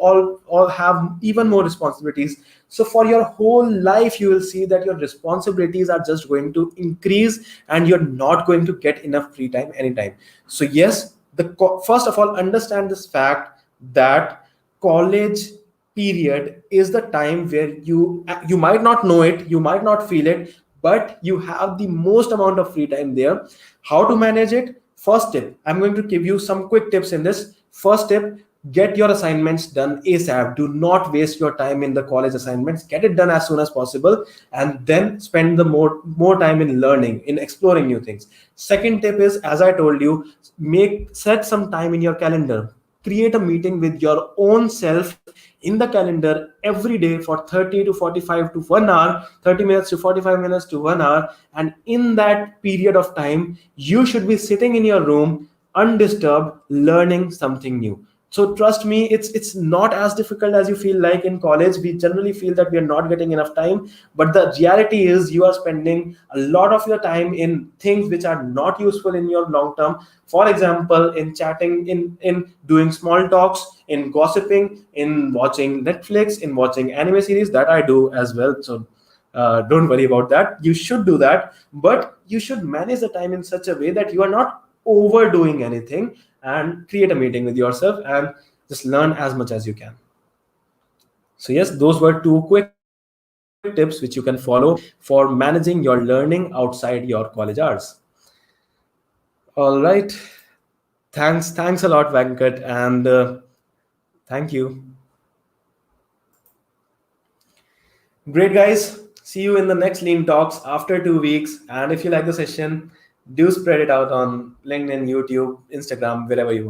all have even more responsibilities. So for your whole life, you will see that your responsibilities are just going to increase, and you're not going to get enough free time anytime. So yes, first of all, understand this fact that college period is the time where you might not know it, you might not feel it, but you have the most amount of free time there. How to manage it? First tip, I'm going to give you some quick tips in this. First tip, get your assignments done ASAP. Do not waste your time in the college assignments. Get it done as soon as possible, and then spend the more time in learning, in exploring new things. Second tip is, as I told you, set some time in your calendar. Create a meeting with your own self in the calendar every day for 30 to 45 to 1 hour, 30 minutes to 45 minutes to 1 hour. And in that period of time, you should be sitting in your room undisturbed, learning something new. So trust me, it's not as difficult as you feel. Like in college, we generally feel that we are not getting enough time, but the reality is you are spending a lot of your time in things which are not useful in your long term. For example, in chatting, in doing small talks, in gossiping, in watching Netflix, in watching anime series, that I do as well. So Don't worry about that. You should do that, but you should manage the time in such a way that you are not overdoing anything, and create a meeting with yourself and just learn as much as you can. So yes, those were two quick tips which you can follow for managing your learning outside your college hours. All right. Thanks a lot, Venkat, and thank you. Great, guys. See you in the next Lean Talks after 2 weeks. And if you like the session, do spread it out on LinkedIn, YouTube, Instagram, wherever you want.